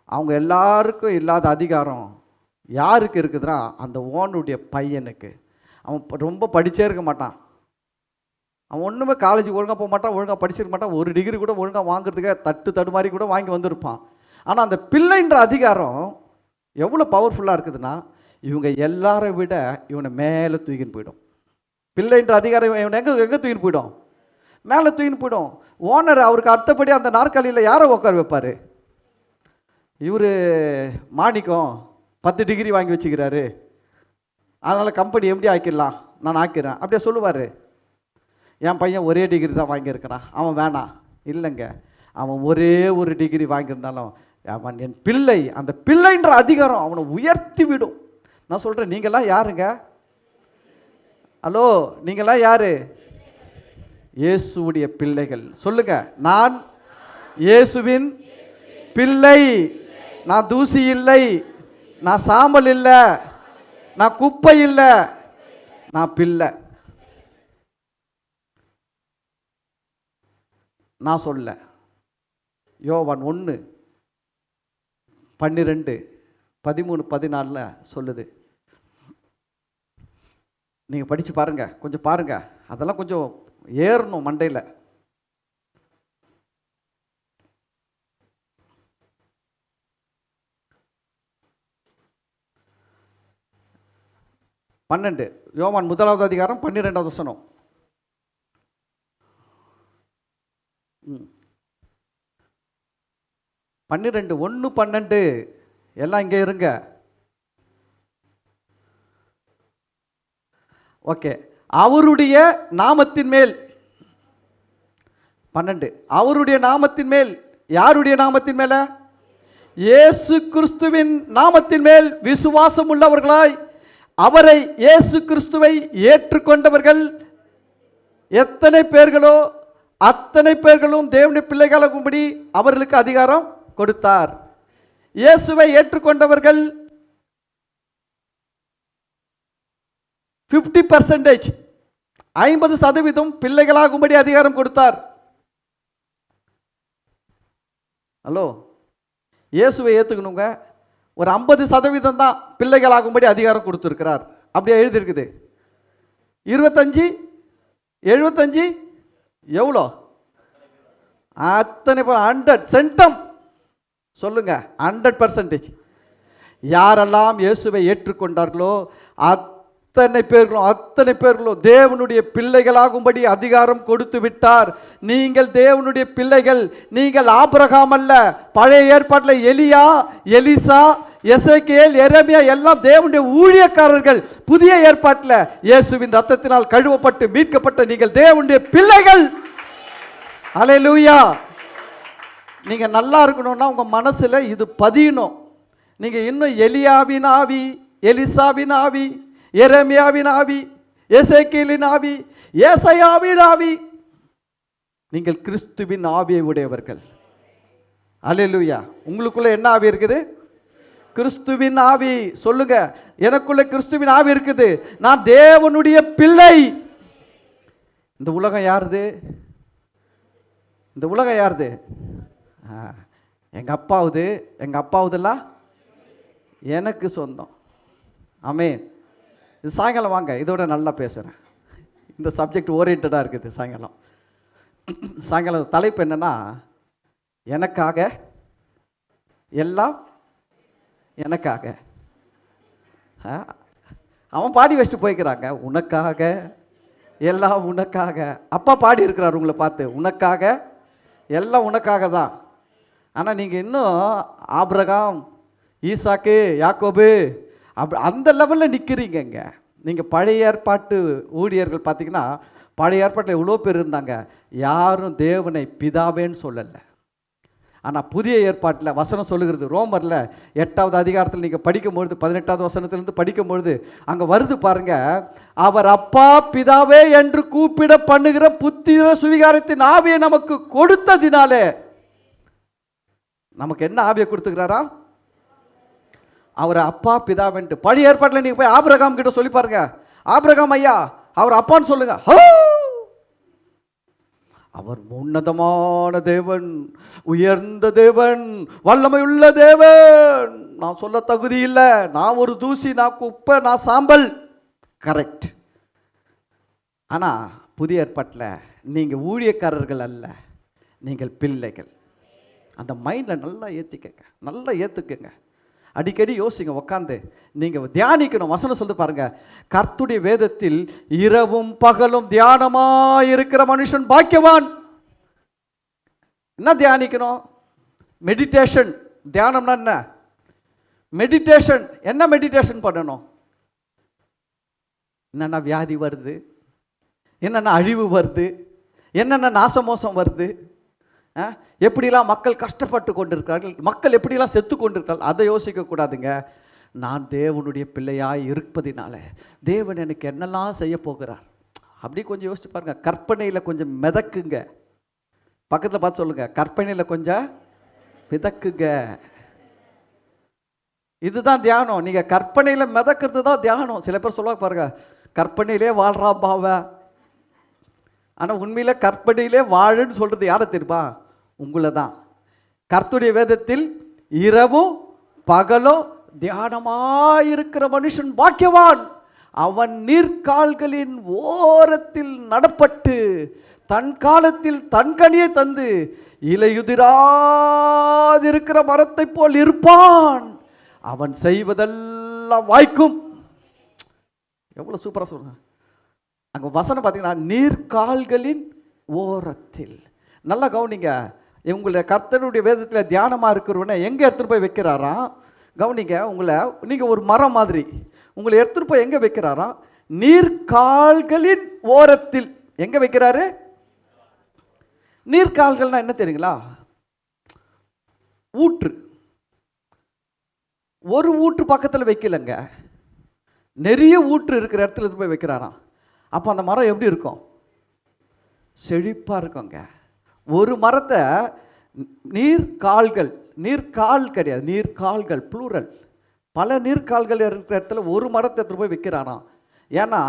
அவங்க எல்லாருக்கும் இல்லாத அதிகாரம் யாருக்கு இருக்குதுன்னா அந்த ஓனுடைய பையனுக்கு. அவன் ரொம்ப படித்தே இருக்க மாட்டான், அவன் ஒன்றுமே காலேஜுக்கு ஒழுங்காக போக மாட்டான், ஒழுங்காக படிச்சிருக்க மாட்டான், ஒரு டிகிரி கூட ஒழுங்காக வாங்குறதுக்கு தடுமாறி கூட வாங்கி வந்திருப்பான். ஆனால் அந்த பிள்ளைன்ற அதிகாரம் எவ்வளோ பவர்ஃபுல்லாக இருக்குதுன்னா இவங்க எல்லாரை விட இவனை மேலே தூக்கின்னு போயிடும். பிள்ளைன்ற அதிகாரம் இவனை எங்கே தூக்கின்னு போயிடும்? மேலே தூக்கின்னு போயிடும். ஓனர் அவருக்கு அர்த்தப்படி அந்த நாற்காலியில் யாரை உட்கார வைப்பார்? இவர் மாணிக்கம் 10 டிகிரி வாங்கி வச்சுக்கிறாரு, அதனால் கம்பெனி எப்படி ஆக்கிடலாம், நான் ஆக்கிறேன் அப்படியே சொல்லுவார். என் பையன் ஒரே டிகிரி தான் வாங்கியிருக்கிறான், அவன் வேணாம். இல்லைங்க, அவன் ஒரே ஒரு டிகிரி வாங்கியிருந்தாலும் அவன் என் பிள்ளை. அந்த பிள்ளைன்ற அதிகாரம் அவனை உயர்த்தி விடும். நான் சொல்கிறேன், நீங்கள்லாம் யாருங்க? ஹலோ, நீங்கள்லாம் யாரு? இயேசுவுடைய பிள்ளைகள். சொல்லுங்க, நான் இயேசுவின் பிள்ளை. நான் தூசி இல்லை, நான் சாம்பல் இல்லை, நான் குப்பை இல்லை, நான் பிள்ளை. நான் சொல்ல, யோவான் 1:12-13-14 சொல்லுது. நீங்கள் படித்து பாருங்க, கொஞ்சம் பாருங்க, அதெல்லாம் கொஞ்சம் ஏறணும் மண்டையில். 12 யோவான் 1வது அதிகாரம் 12வது வசனம். 12 1 12 எல்லாம் இங்கே இருங்க. ஓகே. அவருடைய நாமத்தின் மேல் 12 அவருடைய நாமத்தின் மேல், யாருடைய நாமத்தின் மேல? இயேசு கிறிஸ்துவின் நாமத்தின் மேல் விசுவாசம் உள்ளவர்களாய் அவரை இயேசு கிறிஸ்துவை ஏற்றுக்கொண்டவர்கள் எத்தனை பேர்களோ அத்தனை பேர்களும் தேவனுடைய பிள்ளைகளாகும்படி அவர்களுக்கு அதிகாரம் கொடுத்தார். இயேசுவை ஏற்றுக்கொண்டவர்கள் 50% 50% பிள்ளைகளாகும்படி அதிகாரம் கொடுத்தார். ஹலோ, இயேசுவை ஏற்றுக்கணுங்க, ஒரு 50% தான் பிள்ளைகளாகும்படி அதிகாரம் கொடுத்துருக்கிறார். அப்படியே எழுதியிருக்குது. 25 75 எவ்வளோ? அத்தனை 100 சென்டம் சொல்லுங்க. 100%. யாரெல்லாம் இயேசுவை ஏற்றுக்கொண்டார்களோ அத்தனை பேர்களும் தேவனுடைய பிள்ளைகளாகும்படி அதிகாரம் கொடுத்து விட்டார். நீங்கள் தேவனுடைய பிள்ளைகள். நீங்கள் ஆபிரகாம் அல்ல. பழைய ஏற்பாட்டில் எலியா, எலிசா, எசேக்கியேல், எரேமியா எல்லாம் தேவனுடைய ஊழியக்காரர்கள். புதிய ஏற்பாட்டில் இயேசுவின் ரத்தத்தினால் கழுவப்பட்டு மீட்கப்பட்ட நீங்கள் தேவனுடைய பிள்ளைகள். அல்லேலூயா. நீங்க நல்லா இருக்கணும்னா உங்க மனசுல இது பதியணும். நீங்க இன்னும் எலியாவின் ஆவி, எலிசாவின் ஆவி, எரேமியாவின் ஆவி, எசேக்கியேலின் ஆவி, ஏசாயாவின் ஆவி, நீங்கள் கிறிஸ்துவின் ஆவியை உடையவர்கள். அல்லேலூயா. உங்களுக்குள்ள என்ன ஆவி இருக்குது? கிறிஸ்துவின் ஆவி. சொல்லுங்க, எனக்குள்ள கிறிஸ்துவின் ஆவி இருக்குது. நான் தேவனுடைய பிள்ளை. இந்த உலகம் யாருது? இந்த உலகம் யாருது? எங்க அப்பாவுதெல்லாம் எனக்கு சொந்தம். ஆமென். இது சாயங்காலம் வாங்க, இதோட நல்லா பேசுகிறேன். இந்த சப்ஜெக்ட் ஓரியன்டாக இருக்குது. சாயங்காலம் தலைப்பு என்னன்னா, எனக்காக எல்லாம் எனக்காக. அவன் பாடி வச்சுட்டு போய்க்கிறாங்க, உனக்காக எல்லாம் உனக்காக. அப்பா பாடி இருக்கிறார் உங்களை பார்த்து, உனக்காக எல்லாம் உனக்காக தான். ஆனால் நீங்கள் இன்னும் ஆபிரகாம், ஈசாக்கு, யாக்கோபு அந்த லெவலில் நிற்கிறீங்க. நீங்கள் பழைய ஏற்பாட்டு ஊழியர்கள் பார்த்தீங்கன்னா, பழைய ஏற்பாட்டில் எவ்வளோ பேர் இருந்தாங்க, யாரும் தேவனை பிதாவேன்னு சொல்லலை. ஆனால் புதிய ஏற்பாட்டில் வசனம் சொல்லுகிறது. ரோமரில் 8வது அதிகாரத்தில் நீங்கள் படிக்கும்பொழுது 18வது வசனத்திலிருந்து படிக்கும்பொழுது அங்கே வருது பாருங்க, அவர் அப்பா பிதாவே என்று கூப்பிட பண்ணுகிற புத்திர சுவிகாரத்தின் ஆவியை நமக்கு கொடுத்ததினாலே. நமக்கு என்ன ஆவியை கொடுத்துக்கிறாரா? அவர் அப்பா பிதாவன்ட்டு. பழைய ஏற்பாட்டில் நீங்கள் போய் ஆபிரகாம் கிட்ட சொல்லி பாருங்க, ஆபிரகாம் ஐயா அவர் அப்பான்னு சொல்லுங்க. அவர் உன்னதமான தேவன், உயர்ந்த தேவன், வல்லமையுள்ள தேவன். நான் சொல்ல தகுதி இல்லை, நான் ஒரு தூசி, நான் குப்பை, நான் சாம்பல். கரெக்ட். ஆனால் புதிய ஏற்பாட்டில் நீங்கள் ஊழியக்காரர்கள் அல்ல, நீங்கள் பிள்ளைகள். அந்த மைண்டில் நல்லா ஏற்றுக்கங்க. அடிக்கடி யோசிங்க, உட்காந்து நீங்கள் தியானிக்கணும். வசனம் சொல்லி பாருங்க, கர்த்தருடைய வேதத்தில் இரவும் பகலும் தியானமாக இருக்கிற மனுஷன் பாக்கியவான். என்ன தியானிக்கணும்? மெடிடேஷன். தியானம்னா என்ன? மெடிடேஷன். என்ன மெடிடேஷன் பண்ணணும்? என்னென்ன வியாதி வருது, என்னென்ன அழிவு வருது, என்னென்ன நாசமோசம் வருது, எப்படிலாம் மக்கள் கஷ்டப்பட்டு கொண்டிருக்கிறார்கள், மக்கள் எப்படிலாம் செத்து கொண்டிருக்கிறார்கள், அதை யோசிக்கக்கூடாதுங்க. நான் தேவனுடைய பிள்ளையாய் இருப்பதினால தேவன் எனக்கு என்னெல்லாம் செய்ய போகிறார், அப்படி கொஞ்சம் யோசிச்சு பாருங்க. கற்பனையில் கொஞ்சம் மிதக்குங்க. பக்கத்தில் பார்த்து சொல்லுங்க, கற்பனையில் கொஞ்சம் மிதக்குங்க. இதுதான் தியானம். நீங்கள் கற்பனையில் மிதக்கிறது தான் தியானம். சில பேர் சொல்லுவாங்க பாருங்க, கற்பனையிலே வாழ்றான் பாவ. ஆனால் உண்மையில கற்பனையிலே வாழுன்னு சொல்றது யாரை தெரியுமா? உங்களை தான். கர்த்தருடைய வேதத்தில் இரவும் பகலும் தியானமாயிருக்கிற மனுஷன் பாக்கியவான். அவன் நீர்க்கால்களின் ஓரத்தில் நடப்பட்டு தன் காலத்தில் தன் கனியை தந்து இலையுதிராதிருக்கிற மரத்தை போல் இருப்பான். அவன் செய்வதெல்லாம் வாய்க்கும். எவ்வளோ சூப்பராக சொல்கிறேன். அங்கே வசனம் பார்த்தீங்கன்னா, நீர்கால்களின் ஓரத்தில். நல்லா கவனிங்க. உங்களை கர்த்தருடைய வேதத்தில் தியானமாக இருக்கிறவனை எங்கே எடுத்துகிட்டு போய் வைக்கிறாராம்? கவனிங்க. உங்களை நீங்கள் ஒரு மரம் மாதிரி, உங்களை எடுத்துகிட்டு போய் எங்கே வைக்கிறாராம்? நீர்கால்களின் ஓரத்தில். எங்கே வைக்கிறாரு? நீர்கால்கள்னா என்ன தெரியுங்களா? ஊற்று. ஒரு ஊற்று பக்கத்தில் வைக்கலங்க, நிறைய ஊற்று இருக்கிற இடத்துல போய் வைக்கிறாராம். அப்போ அந்த மரம் எப்படி இருக்கும்? செழிப்பாக இருக்குங்க. ஒரு மரத்தை நீர்கால்கள், நீர்கால் கிடையாது, நீர்கால்கள் ப்ளூரல், பல நீர்கால்கள் இருக்கிற இடத்துல ஒரு மரத்தை எடுத்து போய் வைக்கிறாராம். ஏன்னா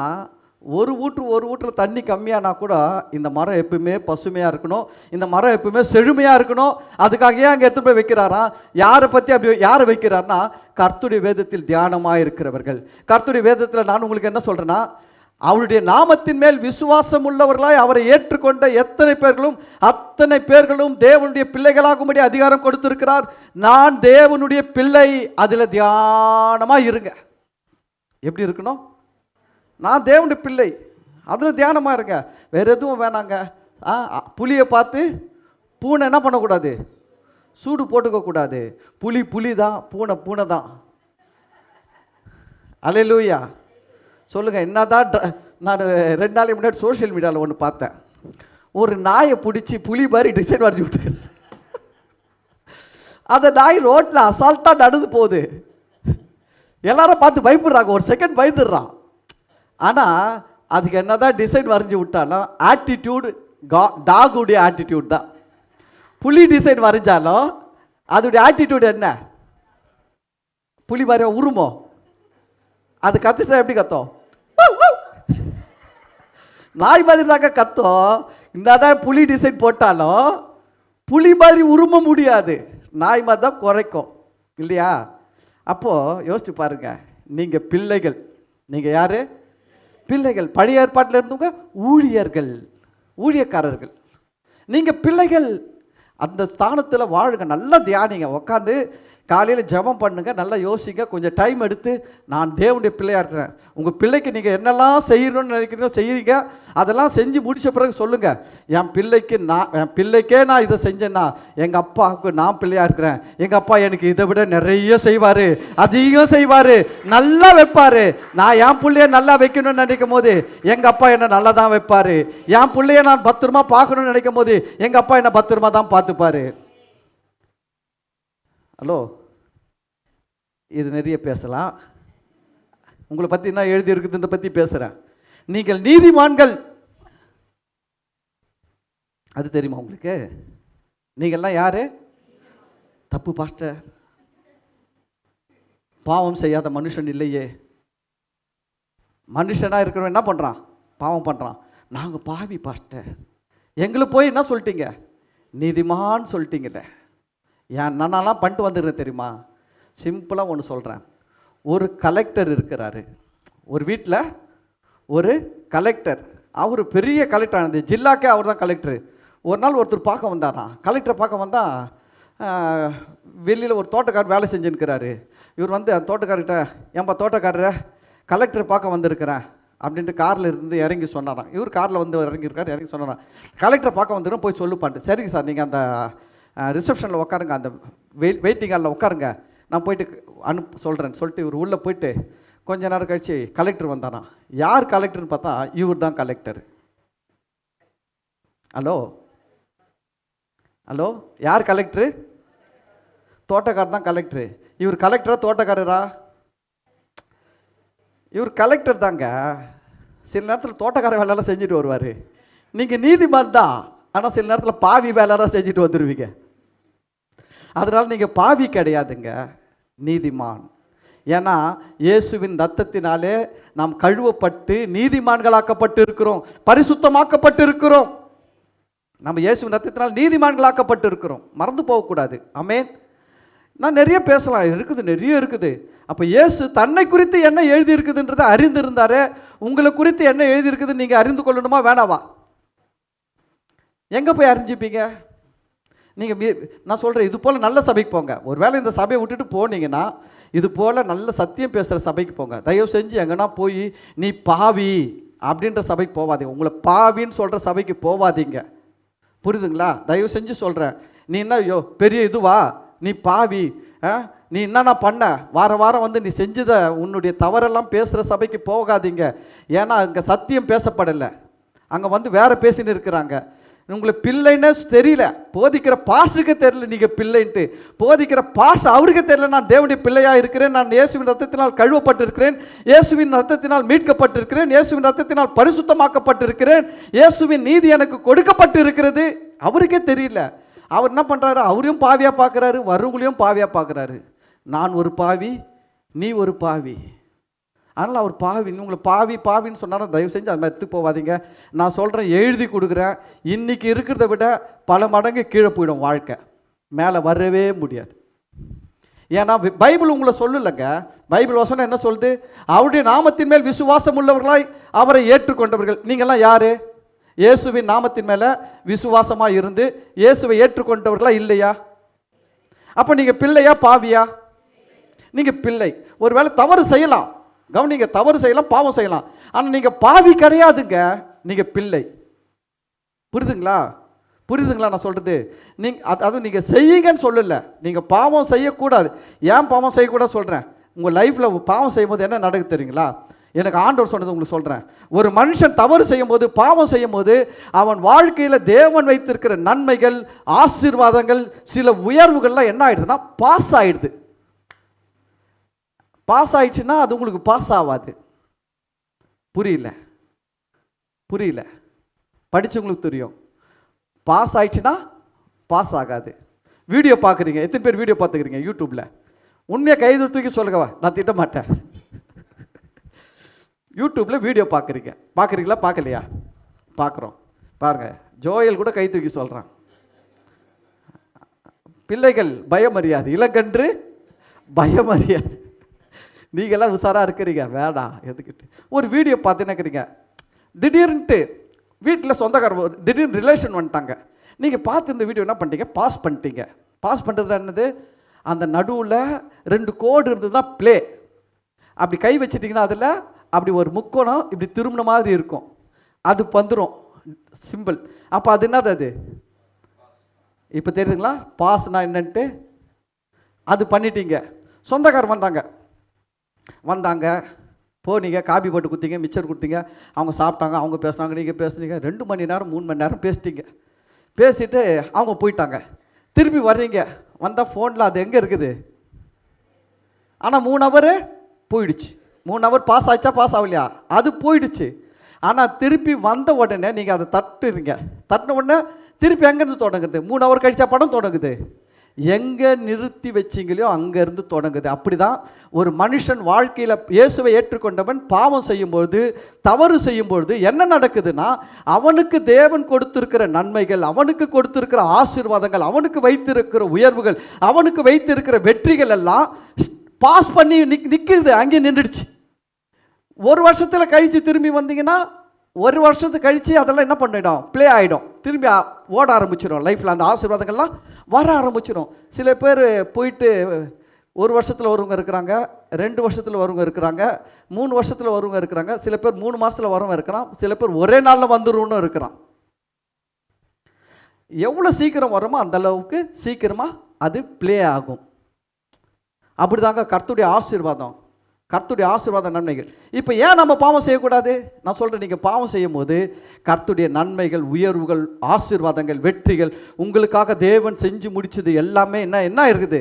ஒரு ஊற்றில் தண்ணி கம்மியானா கூட இந்த மரம் எப்பவுமே பசுமையாக இருக்கணும், இந்த மரம் எப்பவுமே செழுமையாக இருக்கணும். அதுக்காக ஏன் அங்கே எடுத்து போய் வைக்கிறாராம்? யாரை பற்றி அப்படி யாரை வைக்கிறார்னா, கர்த்தருடைய வேதத்தில் தியானமாக இருக்கிறவர்கள். கர்த்தருடைய வேதத்தில் நான் உங்களுக்கு என்ன சொல்கிறேன்னா, அவருடைய நாமத்தின் மேல் விசுவாசம் உள்ளவர்களாய் அவரை ஏற்றுக்கொண்ட அத்தனை பேர்களும் தேவனுடைய பிள்ளைகளாகும்படி அதிகாரம் கொடுத்திருக்கிறார். நான் தேவனுடைய பிள்ளை, அதில் தியானமாக இருங்க. எப்படி இருக்கணும்? நான் தேவனுடைய பிள்ளை, அதில் தியானமாக இருங்க. வேறு எதுவும் வேணாங்க. புலியை பார்த்து பூனை என்ன பண்ணக்கூடாது? சூடு போட்டுக்க கூடாது. புலி தான், பூனை தான். அல்லேலூயா சொல்லுங்க. என்னதான் நான் 2 நாளைக்கு முன்னாடி சோஷியல் மீடியாவில் ஒன்று பார்த்தேன். ஒரு நாயை பிடிச்சி புலி மாதிரி டிசைன் வரைஞ்சி விட்டு, அந்த நாய் ரோட்டில் அசால்ட்டாக நடந்து போகுது. எல்லாரும் பார்த்து பயப்படுறாங்க, ஒரு செகண்ட் பயந்துடுறான். ஆனால் அதுக்கு என்னதான் டிசைன் வரைஞ்சி விட்டாலும் ஆட்டிடியூடு டாகுடைய ஆட்டிடியூட் தான். புலி டிசைன் வரைஞ்சாலும் அதோடைய ஆட்டிடியூட் என்ன? புலி மாதிரி உருமோ? அது கத்துட்டா எப்படி கத்தோம்? நாய் மாதிரி தாங்க கத்தோம். என்னதான் புலி டிசைன் போட்டாலும் புலி மாதிரி உரும முடியாது, நாய் மாதிரி தான் குறைக்கும் இல்லையா? அப்போ யோசிச்சு பாருங்க. நீங்க பிள்ளைகள். நீங்க யாரு? பிள்ளைகள். பழைய ஏற்பாட்டில் இருந்தவங்க ஊழியர்கள், ஊழியக்காரர்கள். நீங்க பிள்ளைகள். அந்த ஸ்தானத்தில் வாழுங்க. நல்லா தியானிங்க. உட்காந்து காலையில் ஜெபம் பண்ணுங்க, நல்லா யோசிங்க, கொஞ்சம் டைம் எடுத்து. நான் தேவனுடைய பிள்ளையாக இருக்கிறேன். உங்கள் பிள்ளைக்கு நீங்கள் என்னெல்லாம் செய்யணும்னு நினைக்கிறீங்களோ செய்யுங்க. அதெல்லாம் செஞ்சு முடித்த பிறகு சொல்லுங்கள், என் பிள்ளைக்கே நான் இதை செஞ்சேன்னா எங்கள் அப்பாவுக்கு நான் பிள்ளையாக இருக்கிறேன். எங்கள் அப்பா எனக்கு இதை விட நிறைய செய்வார், அதிகம் செய்வார், நல்லா வைப்பார். நான் என் பிள்ளைய நல்லா வைக்கணும்னு நினைக்கும் போது எங்கள் அப்பா என்னை நல்லா தான் வைப்பார். என் பிள்ளைய நான் பத்திரமா பார்க்கணும்னு நினைக்கும் போது எங்கள் அப்பா என்னை பத்திரமா தான் பார்த்துப்பார். ஹலோ, இது நிறைய பேசலாம். உங்களை பற்றி என்ன எழுதி இருக்குதுன்னு பற்றி பேசுகிறேன். நீங்கள் நீதிமான்கள், அது தெரியுமா உங்களுக்கு? நீங்கள்லாம் யாரு? தப்பு பாஸ்டர், பாவம் செய்யாத மனுஷன் இல்லையே. மனுஷனாக இருக்கிறவன் என்ன பண்ணுறான்? பாவம் பண்ணுறான். நாங்கள் பாவி பாஸ்டர். எங்களை போய் என்ன சொல்லிட்டீங்க? நீதிமான் சொல்லிட்டீங்களே. ஏன் நானெல்லாம் பண்ணிட்டு வந்துடுறேன் தெரியுமா? சிம்பிளாக ஒன்று சொல்கிறேன். ஒரு கலெக்டர் இருக்கிறாரு ஒரு வீட்டில். ஒரு கலெக்டர், அவர் பெரிய கலெக்டர், அந்த ஜில்லாக்கே அவர் தான் கலெக்டர். ஒரு நாள் ஒருத்தர் பார்க்க வந்தாராம். கலெக்டரை பார்க்க வந்தால் வெளியில் ஒரு தோட்டக்காரர் வேலை செஞ்சுருக்கிறாரு. இவர் வந்து அந்த தோட்டக்காரர்கிட்ட, ஏன்பா தோட்டக்காரரை, கலெக்டரை பார்க்க வந்திருக்கிறேன் அப்படின்ட்டு காரில் இருந்து இறங்கி சொன்னாராம். இவர் காரில் வந்து இறங்கியிருக்காரு. இறங்கி சொன்னாராம், கலெக்டரை பார்க்க வந்துடும், போய் சொல்லுப்பான்ட்டு. சரிங்க சார், நீங்கள் அந்த ரிசப்ஷனில் உட்காருங்க, அந்த வெயிட்டிங் ஹாலில் உட்காருங்க, நான் போயிட்டு சொல்கிறேன்னு சொல்லிட்டு இவர் உள்ளே போயிட்டு கொஞ்ச நேரம் கழிச்சு கலெக்டர் வந்தாராம். யார் கலெக்டர்னு பார்த்தா இவர் தான் கலெக்டர். ஹலோ, யார் கலெக்டரு? தோட்டக்காரர் தான் கலெக்டரு. இவர் கலெக்டரா தோட்டக்காரரா? இவர் கலெக்டர் தாங்க. சில நேரத்தில் தோட்டக்கார வேலையெல்லாம் செஞ்சுட்டு வருவார். நீங்கள் நீதிமான் தான், ஆனால் சில நேரத்தில் பாவி வேலையெல்லாம் செஞ்சுட்டு வந்துடுவீங்க. அதனால் நீங்கள் பாவி கிடையாதுங்க, நீதிமான். ஏன்னா இயேசுவின் ரத்தத்தினாலே நாம் கழுவப்பட்டு நீதிமான்களாக்கப்பட்டு இருக்கிறோம், பரிசுத்தமாக்கப்பட்டு இருக்கிறோம். நம்ம இயேசுவின் ரத்தத்தினால் நீதிமான்களாக்கப்பட்டு இருக்கிறோம், மறந்து போகக்கூடாது. ஆமென். நான் நிறைய பேசலாம், நிறைய இருக்குது. அப்போ இயேசு தன்னை குறித்து என்ன எழுதி இருக்குதுன்றதை அறிந்திருந்தாரு. உங்களை குறித்து என்ன எழுதி இருக்குதுன்னு நீங்கள் அறிந்து கொள்ளணுமா வேணாவா? எங்கே போய் அறிஞ்சிப்பீங்க நீங்கள்? நான் சொல்கிறேன், இது போல் நல்ல சபைக்கு போங்க. ஒரு வேளை இந்த சபையை விட்டுட்டு போனீங்கன்னா இது போல் நல்ல சத்தியம் பேசுகிற சபைக்கு போங்க. தயவு செஞ்சு எங்கன்னா போய் நீ பாவி அப்படின்ற சபைக்கு போகாதீங்க. உங்களை பாவின்னு சொல்கிற சபைக்கு போகாதீங்க. புரியுதுங்களா? தயவு செஞ்சு சொல்கிறேன். நீ என்ன பெரிய இதுவா, நீ பாவி, நீ என்னென்ன பண்ண, வாரம் வந்து நீ செஞ்சதை உன்னுடைய தவறெல்லாம் பேசுகிற சபைக்கு போகாதீங்க. ஏன்னா அங்கே சத்தியம் பேசப்படலை, அங்கே வந்து வேற பேசின்னு இருக்கிறாங்க. உங்களுக்கு பிள்ளைன்னு தெரியல, போதிக்கிற பாஸ்டருக்கு தெரியல நீங்கள் பிள்ளைன்ட்டு. போதிக்கிற பாஸ்டர் அவருக்கு தெரியல நான் தேவனுடைய பிள்ளையாக இருக்கிறேன், நான் இயேசுவின் ரத்தத்தினால் கழுவப்பட்டிருக்கிறேன், இயேசுவின் ரத்தத்தினால் மீட்கப்பட்டிருக்கிறேன், இயேசுவின் ரத்தத்தினால் பரிசுத்தமாக்கப்பட்டிருக்கிறேன், இயேசுவின் நீதி எனக்கு கொடுக்கப்பட்டு இருக்கிறது. அவருக்கே தெரியல. அவர் என்ன பண்ணுறாரு? அவரையும் பாவியாக பார்க்குறாரு, வரவங்களையும் பாவியாக பார்க்குறாரு. நான் ஒரு பாவி, நீ ஒரு பாவி. அதனால் அவர் பாவி, உங்களை பாவின்னு சொன்னாலும் தயவு செஞ்சு அது மாதிரி எடுத்து போகாதீங்க. நான் சொல்கிறேன், எழுதி கொடுக்குறேன். இன்றைக்கி இருக்கிறத விட பல மடங்கு கீழே போயிடும் வாழ்க்கை, மேலே வரவே முடியாது. ஏன்னா பைபிள் உங்களை சொல்லலைங்க. பைபிள் வசனம் என்ன சொல்லுது? அவருடைய நாமத்தின் மேல் விசுவாசம் உள்ளவர்களாய் அவரை ஏற்றுக்கொண்டவர்கள். நீங்கள்லாம் யார்? இயேசுவின் நாமத்தின் மேலே விசுவாசமாக இருந்து இயேசுவை ஏற்றுக்கொண்டவர்களா இல்லையா? அப்போ நீங்கள் பிள்ளையா பாவியா? நீங்கள் பிள்ளை. ஒருவேளை தவறு செய்யலாம், கவனிங்க, தவறு செய்யலாம், பாவம் செய்யலாம். ஆனால் நீங்கள் பாவி கிடையாதுங்க, நீங்கள் பிள்ளை. புரியுதுங்களா? நான் சொல்கிறது. அதுவும் நீங்கள் செய்யுங்கன்னு சொல்லலை, நீங்கள் பாவம் செய்யக்கூடாது. ஏன் பாவம் செய்யக்கூடாது சொல்கிறேன். உங்கள் லைஃப்பில் பாவம் செய்யும் போது என்ன நடக்குது தெரியுங்களா? எனக்கு ஆண்டவர் சொன்னது உங்களுக்கு சொல்கிறேன். ஒரு மனுஷன் தவறு செய்யும் போது, பாவம் செய்யும் போது, அவன் வாழ்க்கையில் தேவன் வைத்திருக்கிற நன்மைகள், ஆசீர்வாதங்கள், சில உயர்வுகள்லாம் என்ன ஆயிடுதுன்னா பாஸ் ஆயிடுது. பாஸ் ஆயிடுச்சுன்னா அது உங்களுக்கு பாஸ் ஆகாது. புரியல? படிச்சவங்களுக்கு தெரியும். பாஸ் ஆயிடுச்சுன்னா பாஸ் ஆகாது. வீடியோ பார்க்குறீங்க, எத்தனை பேர் வீடியோ பார்த்துக்கிறீங்க யூடியூப்ல? உண்மையாக கைது தூக்கி சொல்லுங்க, நான் திட்ட மாட்டேன். யூடியூப்ல வீடியோ பார்க்குறீங்களா? பார்க்கலையா? பார்க்குறோம். பாருங்க, ஜோயல் கூட கை தூக்கி சொல்கிறான். பிள்ளைகள் பயமறியாது, இளங்கன்று பயமறியாது. நீங்களாம் உஷாராக இருக்கிறீங்க, வேணாம் எதுக்கிட்டு. ஒரு வீடியோ பார்த்துன்னு திடீர்னுட்டு வீட்டில் சொந்தக்காரர் திடீர்னு ரிலேஷன் வந்துட்டாங்க. நீங்கள் பார்த்து இந்த வீடியோ என்ன பண்ணிட்டீங்க? பாஸ் பண்ணிட்டீங்க. பாஸ் பண்ணுறது என்னது? அந்த நடுவில் 2 கோடு இருந்ததுன்னா ப்ளே. அப்படி கை வச்சிட்டிங்கன்னா அதில் அப்படி ஒரு முக்கோணம் இப்படி திரும்பின மாதிரி இருக்கும், அது வந்துடும் சிம்பிள். அப்போ அது என்னது? அது இப்போ தெரியுதுங்களா பாஸ்னா என்னன்ட்டு? அது பண்ணிட்டீங்க. சொந்தக்காரர் வந்தாங்க, போனீங்க, காபி போட்டு கொடுத்தீங்க, மிச்சர் கொடுத்தீங்க, அவங்க சாப்பிட்டாங்க, அவங்க பேசுனாங்க, நீங்கள் பேசுனீங்க, 2 மணி நேரம் 3 மணி நேரம் பேசிட்டீங்க. பேசிட்டு அவங்க போயிட்டாங்க. திருப்பி வர்றீங்க, வந்தால் ஃபோனில் அது எங்கே இருக்குது? ஆனால் 3 ஹவர் போயிடுச்சு. 3 ஹவர் பாஸ் ஆச்சா பாஸ் ஆகலையா? அது போயிடுச்சு. ஆனால் திருப்பி வந்த உடனே நீங்கள் அதை தட்டுறீங்க. தட்டின உடனே திருப்பி எங்கேருந்து தொடங்குது? 3 ஹவர் கழிச்சா படம் தொடங்குது. எங்கே நிறுத்தி வச்சிங்களோ அங்கேருந்து தொடங்குது. அப்படி தான் ஒரு மனுஷன் வாழ்க்கையில் இயேசுவை ஏற்றுக்கொண்டவன் பாவம் செய்யும்பொழுது, தவறு செய்யும்பொழுது என்ன நடக்குதுன்னா, அவனுக்கு தேவன் கொடுத்திருக்கிற நன்மைகள், அவனுக்கு கொடுத்திருக்கிற ஆசீர்வாதங்கள், அவனுக்கு வைத்திருக்கிற உயர்வுகள், அவனுக்கு வைத்திருக்கிற வெற்றிகள் எல்லாம் பாஸ் பண்ணி நிற்கிறது, அங்கே நின்றுடுச்சு. 1 வருஷத்தில் கழித்து திரும்பி வந்தீங்கன்னா, 1 வருஷத்துக்கு கழித்து அதெல்லாம் என்ன பண்ணிடும்? ப்ளே ஆகிடும், திரும்பி ஓட ஆரம்பிச்சிடும். லைஃப்பில் அந்த ஆசீர்வாதங்கள்லாம் வர ஆரம்பிச்சிடும். சில பேர் போயிட்டு 1 வருஷத்தில் வருவங்க இருக்கிறாங்க, 2 வருஷத்தில் வருவங்க இருக்கிறாங்க, 3 வருஷத்தில் வருவங்க இருக்கிறாங்க, சில பேர் 3 மாதத்தில் வரவங்க இருக்கிறான், சில பேர் ஒரே நாளில் வந்துருன்னு இருக்கிறான். எவ்வளோ சீக்கிரம் வருமோ அந்த அளவுக்கு சீக்கிரமாக அது ப்ளே ஆகும். அப்படி தாங்க கர்த்தருடைய ஆசீர்வாத நன்மைகள். இப்போ ஏன் நம்ம பாவம் செய்யக்கூடாது? நான் சொல்கிறேன், நீங்கள் பாவம் செய்யும் போது கர்த்தருடைய நன்மைகள், உயர்வுகள், ஆசீர்வாதங்கள், வெற்றிகள், உங்களுக்காக தேவன் செஞ்சு முடிச்சது எல்லாமே என்ன இருக்குது?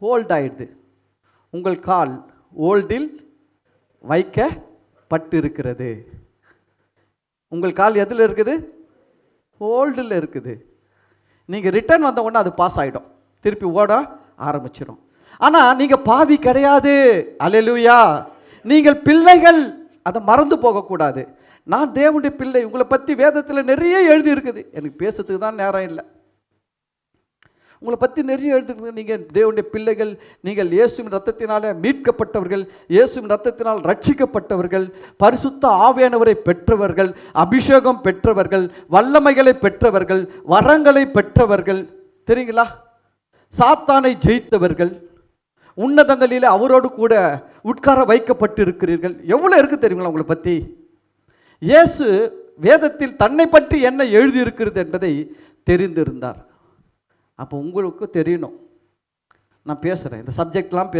ஹோல்ட் ஆயிடுது. உங்கள் கால் ஹோல்டில் வைக்கப்பட்டு இருக்கிறது. உங்கள் கால் எதில் இருக்குது? ஹோல்டில் இருக்குது. நீங்கள் ரிட்டர்ன் வந்த உடனே அது பாஸ் ஆகிடும், திருப்பி ஓட ஆரம்பிச்சிடும். ஆனால் நீங்கள் பாவி கிடையாது. அல்லேலூயா. நீங்கள் பிள்ளைகள், அதை மறந்து போகக்கூடாது. நான் தேவனுடைய பிள்ளை. உங்களை பற்றி வேதத்தில் நிறைய எழுதி இருக்குது, எனக்கு பேசுறதுக்கு தான் நேரம் இல்லை. உங்களை பற்றி நிறைய எழுதிருக்கு. நீங்கள் தேவனுடைய பிள்ளைகள், நீங்கள் இயேசுவின் ரத்தத்தினாலே மீட்கப்பட்டவர்கள், இயேசுவின் ரத்தத்தினால் ரட்சிக்கப்பட்டவர்கள், பரிசுத்த ஆவியானவரை பெற்றவர்கள், அபிஷேகம் பெற்றவர்கள், வல்லமைகளை பெற்றவர்கள், வரங்களை பெற்றவர்கள், தெரியுங்களா? சாத்தானை ஜெயித்தவர்கள், உன்னதங்களிலே அவரோடு கூட உட்கார வைக்கப்பட்டு இருக்கிறீர்கள். எவ்வளோ இருக்கு தெரியுங்களா உங்களை பற்றி? இயேசு வேதத்தில் தன்னை பற்றி என்ன எழுதியிருக்கிறது என்பதை தெரிந்திருந்தார். அப்போ உங்களுக்கு தெரியணும். நான் பேசுகிறேன், இந்த சப்ஜெக்ட்லாம்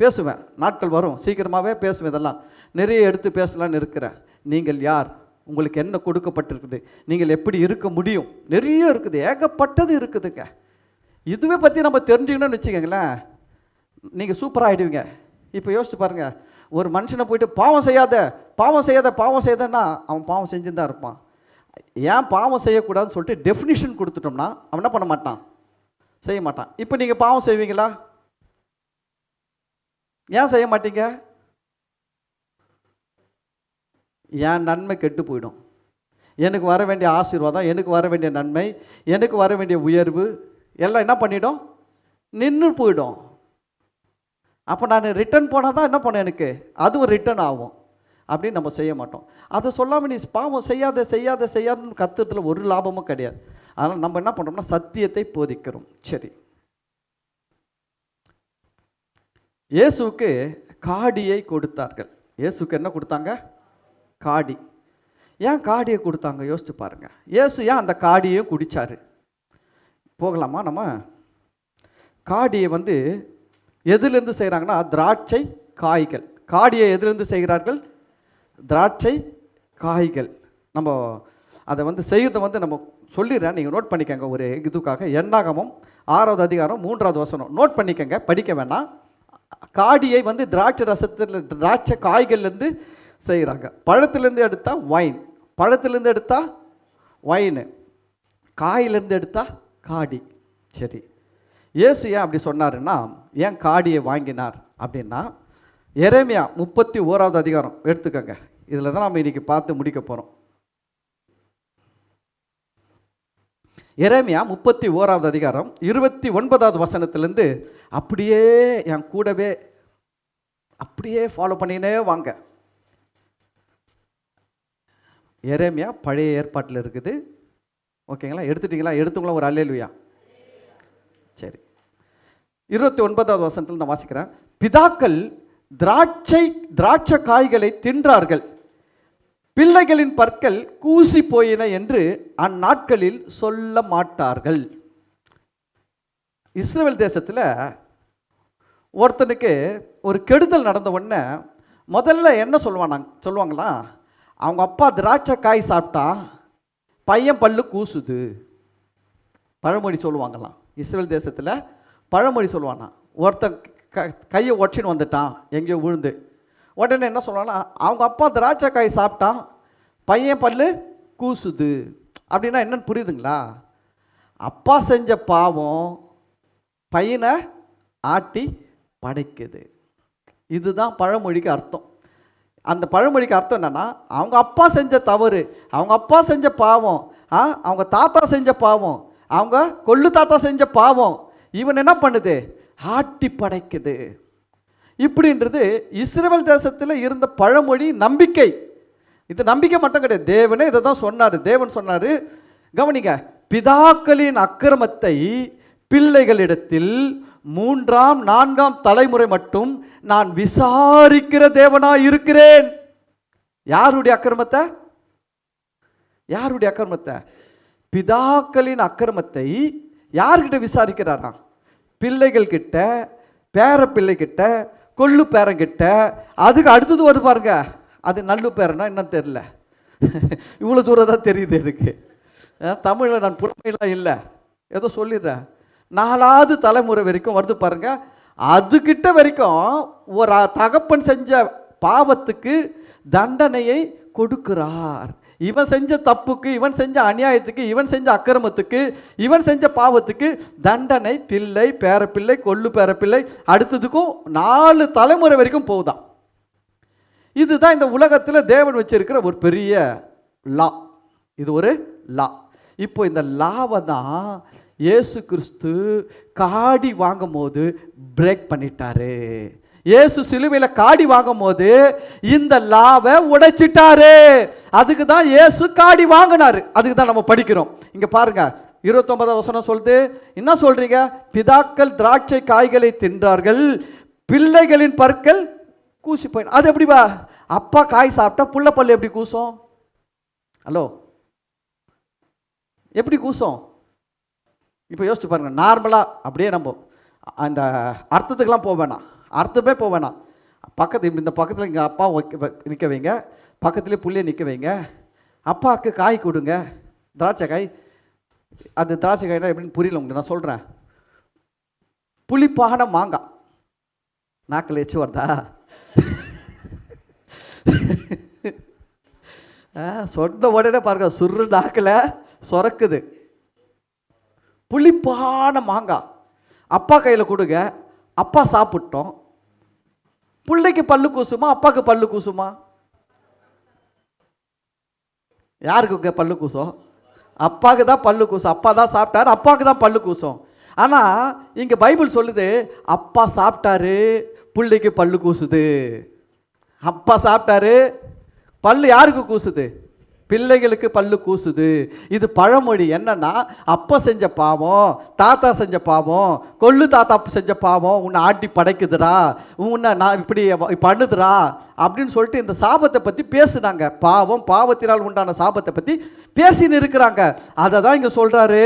பேசுவேன், நாட்கள் வரும், சீக்கிரமாகவே பேசுவேன். இதெல்லாம் நிறைய எடுத்து பேசலான்னு இருக்கிறேன். நீங்கள் யார்? உங்களுக்கு என்ன கொடுக்கப்பட்டிருக்குது? நீங்கள் எப்படி இருக்க முடியும்? நிறைய இருக்குது, ஏகப்பட்டது இருக்குதுங்க. இதுவே பற்றி நம்ம தெரிஞ்சுக்கணும்னு வச்சுக்கோங்களேன், நீங்கள் சூப்பராக ஆகிடுவீங்க. இப்போ யோசிச்சு பாருங்கள், ஒரு மனுஷனை போயிட்டு பாவம் செய்யாதன்னா அவன் பாவம் செஞ்சுன்னு தான் இருப்பான். ஏன் பாவம் செய்யக்கூடாதுன்னு சொல்லிட்டு டெஃபினிஷன் கொடுத்துட்டோம்னா அவன் என்ன பண்ண மாட்டான்? செய்ய மாட்டான். இப்போ நீங்கள் பாவம் செய்வீங்களா? ஏன் செய்ய மாட்டீங்க? என் நன்மை கெட்டு போயிடும், எனக்கு வர வேண்டிய ஆசீர்வாதம், எனக்கு வர வேண்டிய நன்மை, எனக்கு வர வேண்டிய உயர்வு எல்லாம் என்ன பண்ணிடும்? நின்று போயிடும். அப்போ நான் ரிட்டர்ன் போனால் தான் என்ன பண்ண எனக்கு அதுவும் ரிட்டர்ன் ஆகும். அப்படின்னு நம்ம செய்ய மாட்டோம். அதை சொல்லாமல் நீ பாவம் செய்யாதுன்னு கத்துறதுல ஒரு லாபமும் கிடையாது. அதனால் நம்ம என்ன பண்ணுறோம்னா சத்தியத்தை போதிக்கிறோம். சரி, இயேசுக்கு காடியை கொடுத்தார்கள். இயேசுக்கு என்ன கொடுத்தாங்க? காடி. ஏன் காடியை கொடுத்தாங்க யோசிச்சு பாருங்க. இயேசு ஏன் அந்த காடியையும் குடிச்சாரு? போகலாமா? நம்ம காடியை எதிலிருந்து செய்கிறாங்கன்னா திராட்சை காய்கள். காடியை எதிலிருந்து செய்கிறார்கள்? திராட்சை காய்கள். நம்ம அதை செய்கிறத நம்ம சொல்லிடுறேன், நீங்கள் நோட் பண்ணிக்கங்க ஒரு இதுக்காக. என்னாகமம் 6வது அதிகாரம் 3வது வசனம் நோட் பண்ணிக்கங்க, படிக்க வேணாம். காடியை திராட்சை ரசத்தில் திராட்சை காய்கள்லேருந்து செய்கிறாங்க. பழத்திலேருந்து எடுத்தால் வைன், பழத்திலேருந்து எடுத்தால் வைனு, காயிலேருந்து எடுத்தால் காடி. சரி, இயேசு ஏன் அப்படி சொன்னாருன்னா, ஏன் காடியை வாங்கினார் அப்படின்னா, எரேமியா 31வது அதிகாரம் எடுத்துக்கங்க. இதில் தான் நம்ம இன்னைக்கு பார்த்து முடிக்க போகிறோம். எரேமியா 31வது அதிகாரம் 29வது வசனத்திலேருந்து அப்படியே என் கூடவே அப்படியே ஃபாலோ பண்ணினே வாங்க. எரேமியா பழைய ஏற்பாட்டில் இருக்குது. ஓகேங்களா? எடுத்துட்டீங்களா? எடுத்துங்களா? ஒரு அல்லேலூயா. சரி, 29வது வசனத்தில் நான் வாசிக்கிறேன். பிதாக்கள் திராட்சை காய்களை தின்றார்கள், பிள்ளைகளின் பற்கள் கூசி போயின என்று அந்நாட்களில் சொல்ல மாட்டார்கள். இஸ்ரவேல் தேசத்தில் ஒருத்தனுக்கு ஒரு கெடுதல் நடந்த உடனே முதல்ல என்ன சொல்லுவாங்களா? அவங்க அப்பா திராட்சை காய் சாப்பிட்டா பையன் பல்லு கூசுது, பழமொழி சொல்லுவாங்களாம். இஸ்ரவேல் தேசத்தில் பழமொழி சொல்லுவானா, ஒருத்தன் கையை ஒற்றின்னு வந்துட்டான் எங்கேயோ விழுந்து, உடனே என்ன சொல்லுவாங்கன்னா, அவங்க அப்பா திராட்சை காய் சாப்பிட்டான் பையன் பல்லு கூசுது. அப்படின்னா என்னன்னு புரியுதுங்களா? அப்பா செஞ்ச பாவம் பையனை ஆட்டி படைக்குது. இதுதான் பழமொழிக்கு அர்த்தம். அந்த பழமொழிக்கு அர்த்தம் என்னன்னா, அவங்க அப்பா செஞ்ச தவறு, அவங்க அப்பா செஞ்ச பாவம், அவங்க தாத்தா செஞ்ச பாவம், அவங்க கொள்ளு தாத்தா செஞ்ச பாவம் இவன் என்ன பண்ணுது? ஆட்டி படைக்குது. இப்படின்றது இஸ்ரவேல் தேசத்தில் இருந்த பழமொழி, நம்பிக்கை. இது நம்பிக்கை மட்டும் கிடையாது, தேவனே இதை தான் சொன்னார். தேவன் சொன்னார், கவனிங்க, பிதாக்களின் அக்கிரமத்தை பிள்ளைகளிடத்தில் 3ஆம் 4ஆம் தலைமுறை மட்டும் நான் விசாரிக்கிற தேவனாய் இருக்கிறேன். யாருடைய அக்கிரமத்தை? யாருடைய அக்கிரமத்தை? பிதாக்களின் அக்கிரமத்தை யார்கிட்ட விசாரிக்கிறாரா? பிள்ளைகள் கிட்ட, பேர பிள்ளை கிட்ட, கொள்ளு பேரங்கிட்ட. அதுக்கு அடுத்தது வருது பாருங்க, அது நல்லு பேரனா என்னன்னு தெரியல. இவ்வளோ தூரம் தான் தெரியுது எனக்கு. தமிழில் நான் புலமையெல்லாம் இல்லை, ஏதோ சொல்லிடுறேன். 4வது தலைமுறை வரைக்கும் வருது பாருங்க. அதுகிட்ட வரைக்கும் ஒரு தகப்பன் செஞ்ச பாவத்துக்கு தண்டனையை கொடுக்கிறார். இவன் செஞ்ச தப்புக்கு, இவன் செஞ்ச அநியாயத்துக்கு, இவன் செஞ்ச அக்கிரமத்துக்கு, இவன் செஞ்ச பாவத்துக்கு தண்டனை பிள்ளை, பேரப்பிள்ளை, கொள்ளு பேரப்பிள்ளை, அடுத்ததுக்கும் 4 தலைமுறை வரைக்கும் போகுதான். இதுதான் இந்த உலகத்தில் தேவன் வச்சிருக்கிற ஒரு பெரிய லா. இது ஒரு லா. இப்போ இந்த லாவை தான் இயேசு கிறிஸ்து காடி வாங்கும் போது பிரேக் பண்ணிட்டாரு. இயேசு சிலுவையில் காடி வாங்கும் போது இந்த லாவை உடைச்சிட்டாரு. அதுக்கு தான் இயேசு காடி வாங்கினாரு. அதுக்கு தான் நம்ம படிக்கிறோம். இங்க பாருங்க, 29 வசனம் சொல்லுது. என்ன சொல்றீங்க? பிதாக்கள் திராட்சை காய்களை தின்றார்கள், பிள்ளைகளின் பற்கள் கூசி போய். அது எப்படிவா? அப்பா காய் சாப்பிட்டா புள்ள பல்லு எப்படி கூசும்? ஹலோ, எப்படி கூசும்? இப்போ யோசிச்சு பாருங்க. நார்மலா அப்படியே நம்ம அந்த அர்த்தத்துக்கெல்லாம் போக வேணாம், அர்த்தமே போக வேணாம். பக்கத்து இந்த பக்கத்தில் இங்கே அப்பா நிற்க வைங்க, பக்கத்துலேயே புள்ளைய நிற்க வைங்க. அப்பாவுக்கு காய் கொடுங்க, திராட்சை காய். அது திராட்சை காய்னா எப்படின்னு புரியல உங்களுக்கு, நான் சொல்கிறேன். புளிப்பான மாங்காய் நாக்கில் எச்சு வருதா? சொன்ன உடனே பாருங்க, சுரு நாக்கில் சொரக்குது. புளிப்பான மாங்காய் அப்பா கையில் கொடுங்க, அப்பா சாப்பிட்டோம். பிள்ளைக்கு பல்லு கூசுமா, அப்பாவுக்கு பல்லு கூசுமா? யாருக்கு பல்லு கூசும்? அப்பாவுக்கு தான் பல்லு கூசும். அப்பா தான் சாப்பிட்டாரு, அப்பாவுக்கு தான் பல்லு கூசும். ஆனால் இங்கே பைபிள் சொல்லுது, அப்பா சாப்பிட்டாரு, பிள்ளைக்கு பல்லு கூசுது. அப்பா சாப்பிட்டாரு, பல்லு யாருக்கு கூசுது? பிள்ளைகளுக்கு பல்லு கூசுது. இது பழமொழி. என்னன்னா, அப்பா செஞ்ச பாவம், தாத்தா செஞ்ச பாவம், கொள்ளு தாத்தா செஞ்ச பாவம் உன்னை ஆட்டி படைக்குதுடா, உன்னை நான் இப்படி பண்ணுதுடா அப்படின்னு சொல்லிட்டு இந்த சாபத்தை பற்றி பேசுனாங்க. பாவம், பாவத்தினால் உண்டான சாபத்தை பற்றி பேசின்னு இருக்கிறாங்க. அதை தான் இங்கே சொல்கிறாரு,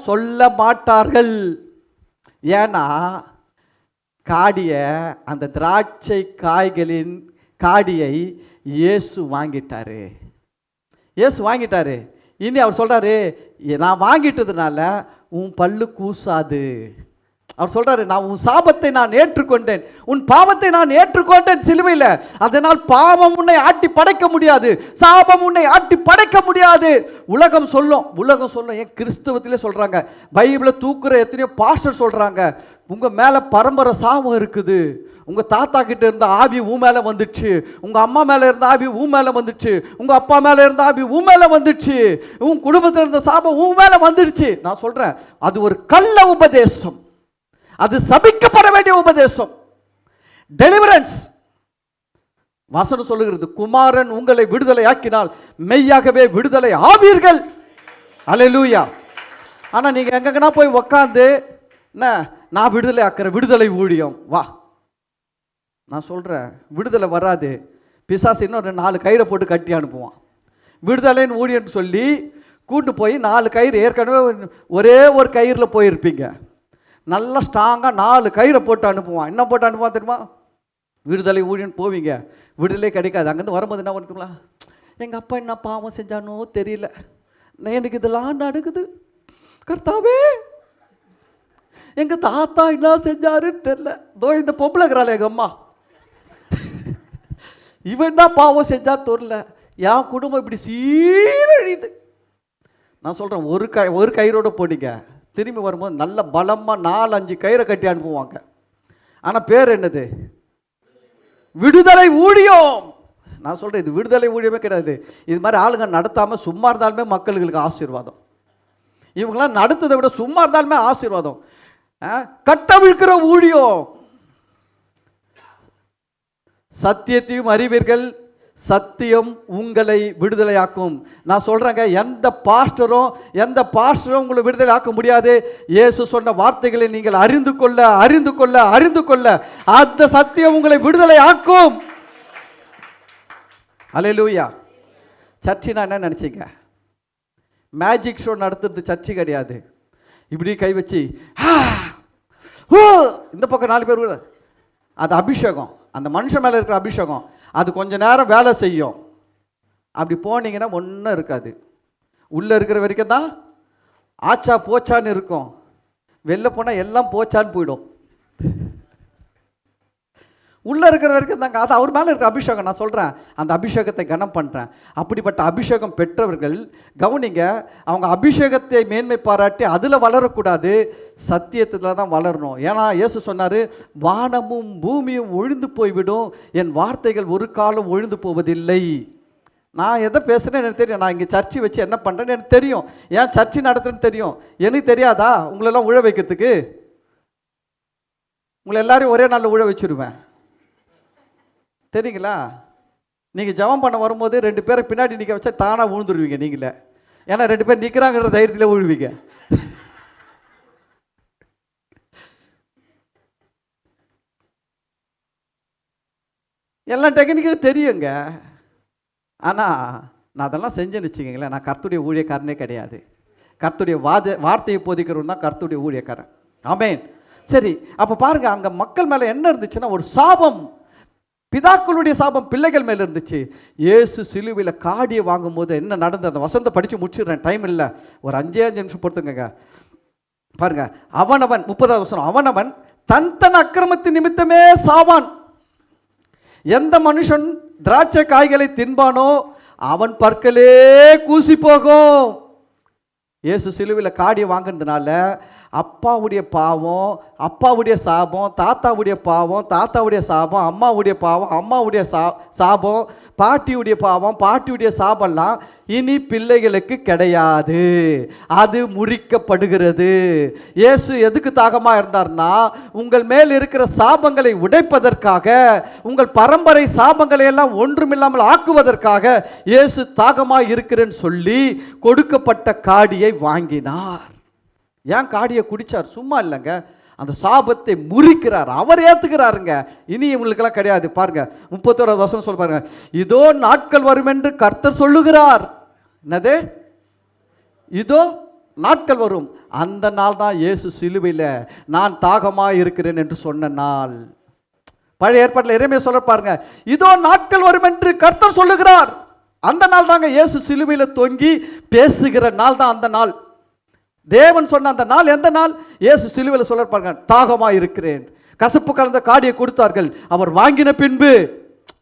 சொல்ல மாட்டார்கள். ஏன்னா காடிய, அந்த திராட்சை காய்களின் காடியை இயேசு வாங்கிட்டாரு. இயேசு வாங்கிட்டாரு. இனி அவர் சொல்றாரு, நான் வாங்கிட்டதுனால உன் பல்லு கூசாது. அவர் சொல்றாரு, நான் உன் சாபத்தை நான் ஏற்றுக்கொண்டேன், உன் பாவத்தை நான் ஏற்றுக்கொண்டேன் சிலுவையில். அதனால் பாவம் உன்னை ஆட்டி படைக்க முடியாது, சாபம் உன்னை ஆட்டி படைக்க முடியாது. உலகம் சொல்லும். ஏன் கிறிஸ்தவத்திலே சொல்றாங்க, பைபிளை தூக்குற எத்தனையோ பாஸ்டர் சொல்றாங்க, உங்க மேல பரம்பரை சாபம் இருக்குது, உங்க தாத்தா கிட்ட இருந்த ஆவி ஊ மேல வந்துச்சு, உங்க அம்மா மேல இருந்த ஆவி ஊ மேல வந்துச்சு, உங்க அப்பா மேல இருந்த ஆவி ஊ மேல வந்துச்சு, உன் குடும்பத்தில் இருந்த சாபம் ஊ மேல வந்துடுச்சு. நான் சொல்றேன், அது ஒரு கள்ள உபதேசம், அது சபிக்கப்பட வேண்டிய உபதேசம். டெலிவரன்ஸ் வசனம் சொல்லுகிறது, குமாரன் உங்களை விடுதலை ஆக்கினால் மெய்யாகவே விடுதலை ஆவீர்கள். அல்லேலூயா. ஆனா நீங்க எங்கன்னா போய் உக்காந்து, என்ன நான் விடுதலை ஆக்குற விடுதலை ஊழியம் வா, நான் சொல்றேன் விடுதலை வராது. பிசாசு இன்னொரு 4 கயிறை போட்டு கட்டி அனுப்புவான். விடுதலைன்னு ஊழியன்னு சொல்லி கூட்டு போய் 4 கயிறு, ஏற்கனவே ஒரே ஒரு கயிறில் போயிருப்பீங்க, நல்லா ஸ்ட்ராங்காக 4 கயிறை போட்டு அனுப்புவான். என்ன போட்டு அனுப்புவான் தெரியுமா? விடுதலை ஊழியன் போவீங்க, விடுதலை கிடைக்காது. அங்கேருந்து வரும்போது என்ன பண்ணுங்களா, எங்கள் அப்பா என்ன பாவம் செஞ்சானோ தெரியல, எனக்கு இதெல்லாம் நடக்குது கர்த்தாவே, எங்கள் தாத்தா என்ன செஞ்சாருன்னு தெரியல, தோ இந்த பொம்பளை இருக்கிறாள் எங்கள் அம்மா, இவன் என்ன பாவம் செஞ்சா தெரியல, என் குடும்பம் இப்படி சீரழியுது. நான் சொல்கிறேன், ஒரு கயிறோட போனீங்க, திரும்பி வரும்போது நல்ல பலமாக 4-5 கயிறை கட்டி அனுப்புவாங்க. ஆனால் பேர் என்னது? விடுதலை ஊழியம். நான் சொல்கிறேன், இது விடுதலை ஊழியமே கிடையாது. இது மாதிரி ஆளுங்க நடத்தாமல் சும்மா இருந்தாலுமே மக்களுக்கு ஆசீர்வாதம். இவங்களாம் நடத்ததை விட சும்மா இருந்தாலுமே ஆசீர்வாதம். கட்டவிழ்க்கிற ஊழியம். சத்தியத்தையும் அறிவீர்கள், சத்தியம் உங்களை விடுதலையாக்கும். நான் சொல்றேங்க, எந்த பாஸ்டரும் உங்களை விடுதலை ஆக்க முடியாது. இயேசு சொன்ன வார்த்தைகளை நீங்கள் அறிந்து கொள்ள அந்த சத்தியம் உங்களை விடுதலை ஆக்கும். அல்லேலூயா. சர்ச்சினா என்ன நினைச்சீங்க? மேஜிக் ஷோ நடத்துறது சர்ச்சு கிடையாது. இப்படி கை வச்சு இந்த பக்கம் 4 பேர், அது அபிஷேகம், அந்த மனுஷன் மேல இருக்கிற அபிஷேகம். அது கொஞ்ச நேரம் வேலை செய்யும். அப்படி போனீங்கன்னா ஒன்றும் இருக்காது. உள்ளே இருக்கிற வரைக்கும் தான் ஆச்சா போச்சான்னு இருக்கும், வெளில போனால் எல்லாம் போச்சான்னு போயிடும். உள்ளே இருக்கிற வரைக்கும் தாங்க. அது அவர் மேலே இருக்கிற அபிஷேகம். நான் சொல்கிறேன், அந்த அபிஷேகத்தை கனம் பண்ணுறேன். அப்படிப்பட்ட அபிஷேகம் பெற்றவர்கள் கவனிங்க, அவங்க அபிஷேகத்தை மேன்மை பாராட்டி அதில் வளரக்கூடாது, சத்தியத்தில் தான் வளரணும். ஏன்னா இயேசு சொன்னார், வானமும் பூமியும் ஒழிந்து போய்விடும், என் வார்த்தைகள் ஒரு காலம் ஒழிந்து போவதில்லை. நான் எதை பேசுகிறேன்னு எனக்கு தெரியும். நான் இங்கே சர்ச்சை வச்சு என்ன பண்ணுறேன்னு எனக்கு தெரியும். ஏன் சர்ச்சை நடத்துன்னு தெரியும். எனக்கு தெரியாதா உங்களெல்லாம் உழ வைக்கிறதுக்கு? உங்களை எல்லாரையும் ஒரே நாளில் உழ வச்சுருவேன், தெரியுங்களா? நீங்கள் ஜெபம் பண்ண வரும்போது 2 பேரை பின்னாடி நிற்க வச்சா தானாக விழுந்துருவீங்க. நீங்களே ஏன்னா 2 பேர் நிற்கிறாங்கிற தைரியத்தில் விழுவீங்க. எல்லா டெக்னிக்கும் தெரியுங்க. ஆனால் நான் அதெல்லாம் செஞ்சேன்னு வச்சுக்கோங்களேன், நான் கர்த்தருடைய ஊழியக்காரனே கிடையாது. கர்த்தருடைய வார்த்தையை போதிக்கிறவன் தான் கர்த்தருடைய ஊழியக்காரன். ஆமென். சரி, அப்போ பாருங்க, அங்கே மக்கள் மேலே என்ன இருந்துச்சுன்னா ஒரு சாபம், பிதாக்களுடைய சாபம் பிள்ளைகள் மேலே இருந்துச்சு. இயேசு சிலுவையில் காடியை வாங்கும்போது என்ன நடந்தது, அந்த வசனத்தை படித்து முடிச்சிடுறேன், டைம் இல்லை, ஒரு 5 நிமிஷம் பொறுத்துங்க. பாருங்க, அவனவன் 30வது வசனம், அவனவன் தன் தன் அக்கிரமத்தின் நிமித்தமே சாவான். எந்த மனுஷன் திராட்சை காய்களை தின்பானோ அவன் பற்களே கூசி போகும். இயேசு சிலுவையில் காடியை வாங்கினதுனால அப்பாவுடைய பாவம், அப்பாவுடைய சாபம், தாத்தாவுடைய பாவம், தாத்தாவுடைய சாபம், அம்மாவுடைய பாவம், அம்மாவுடைய சாபம், பாட்டியுடைய பாவம், பாட்டியுடைய சாபம்லாம் இனி பிள்ளைகளுக்கு கிடையாது. அது முறிக்கப்படுகிறது. இயேசு எதுக்கு தாகமாக இருந்தார்னா, உங்கள் மேல் இருக்கிற சாபங்களை உடைப்பதற்காக, உங்கள் பரம்பரை சாபங்களை எல்லாம் ஒன்றுமில்லாமல் ஆக்குவதற்காக இயேசு தாகமாக இருக்கிறேன்னு சொல்லி கொடுக்கப்பட்ட காடியை வாங்கினார். ஏன் காடியை குடிச்சார்? சும்மா இல்லைங்க, அந்த சாபத்தை முறிக்கிறார், அவர் ஏத்துக்கிறாருங்க. இனி இவங்களுக்கெல்லாம் கிடையாது. பாருங்க 31வது வசனம் சொல்ல பாருங்க, இதோ நாட்கள் வரும் என்று கர்த்தர் சொல்லுகிறார். என்னது? இதோ நாட்கள் வரும். அந்த நாள் தான் இயேசு சிலுவையில் நான் தாகமாக இருக்கிறேன் என்று சொன்ன நாள். பழைய ஏற்பாட்டில் எரேமியா சொல்ல பாருங்க, இதோ நாட்கள் வரும் என்று கர்த்தர் சொல்லுகிறார். அந்த நாள் தாங்க இயேசு சிலுவையில் தொங்கி பேசுகிற நாள் தான் அந்த நாள். தேவன் சொன்ன அந்த நாள் எந்த நாள்? இயேசு சிலுவையில் சொல்ல பாருங்க, தாகமாக இருக்கிறேன். கசப்பு கலந்த காடியை கொடுத்தார்கள், அவர் வாங்கின பின்பு,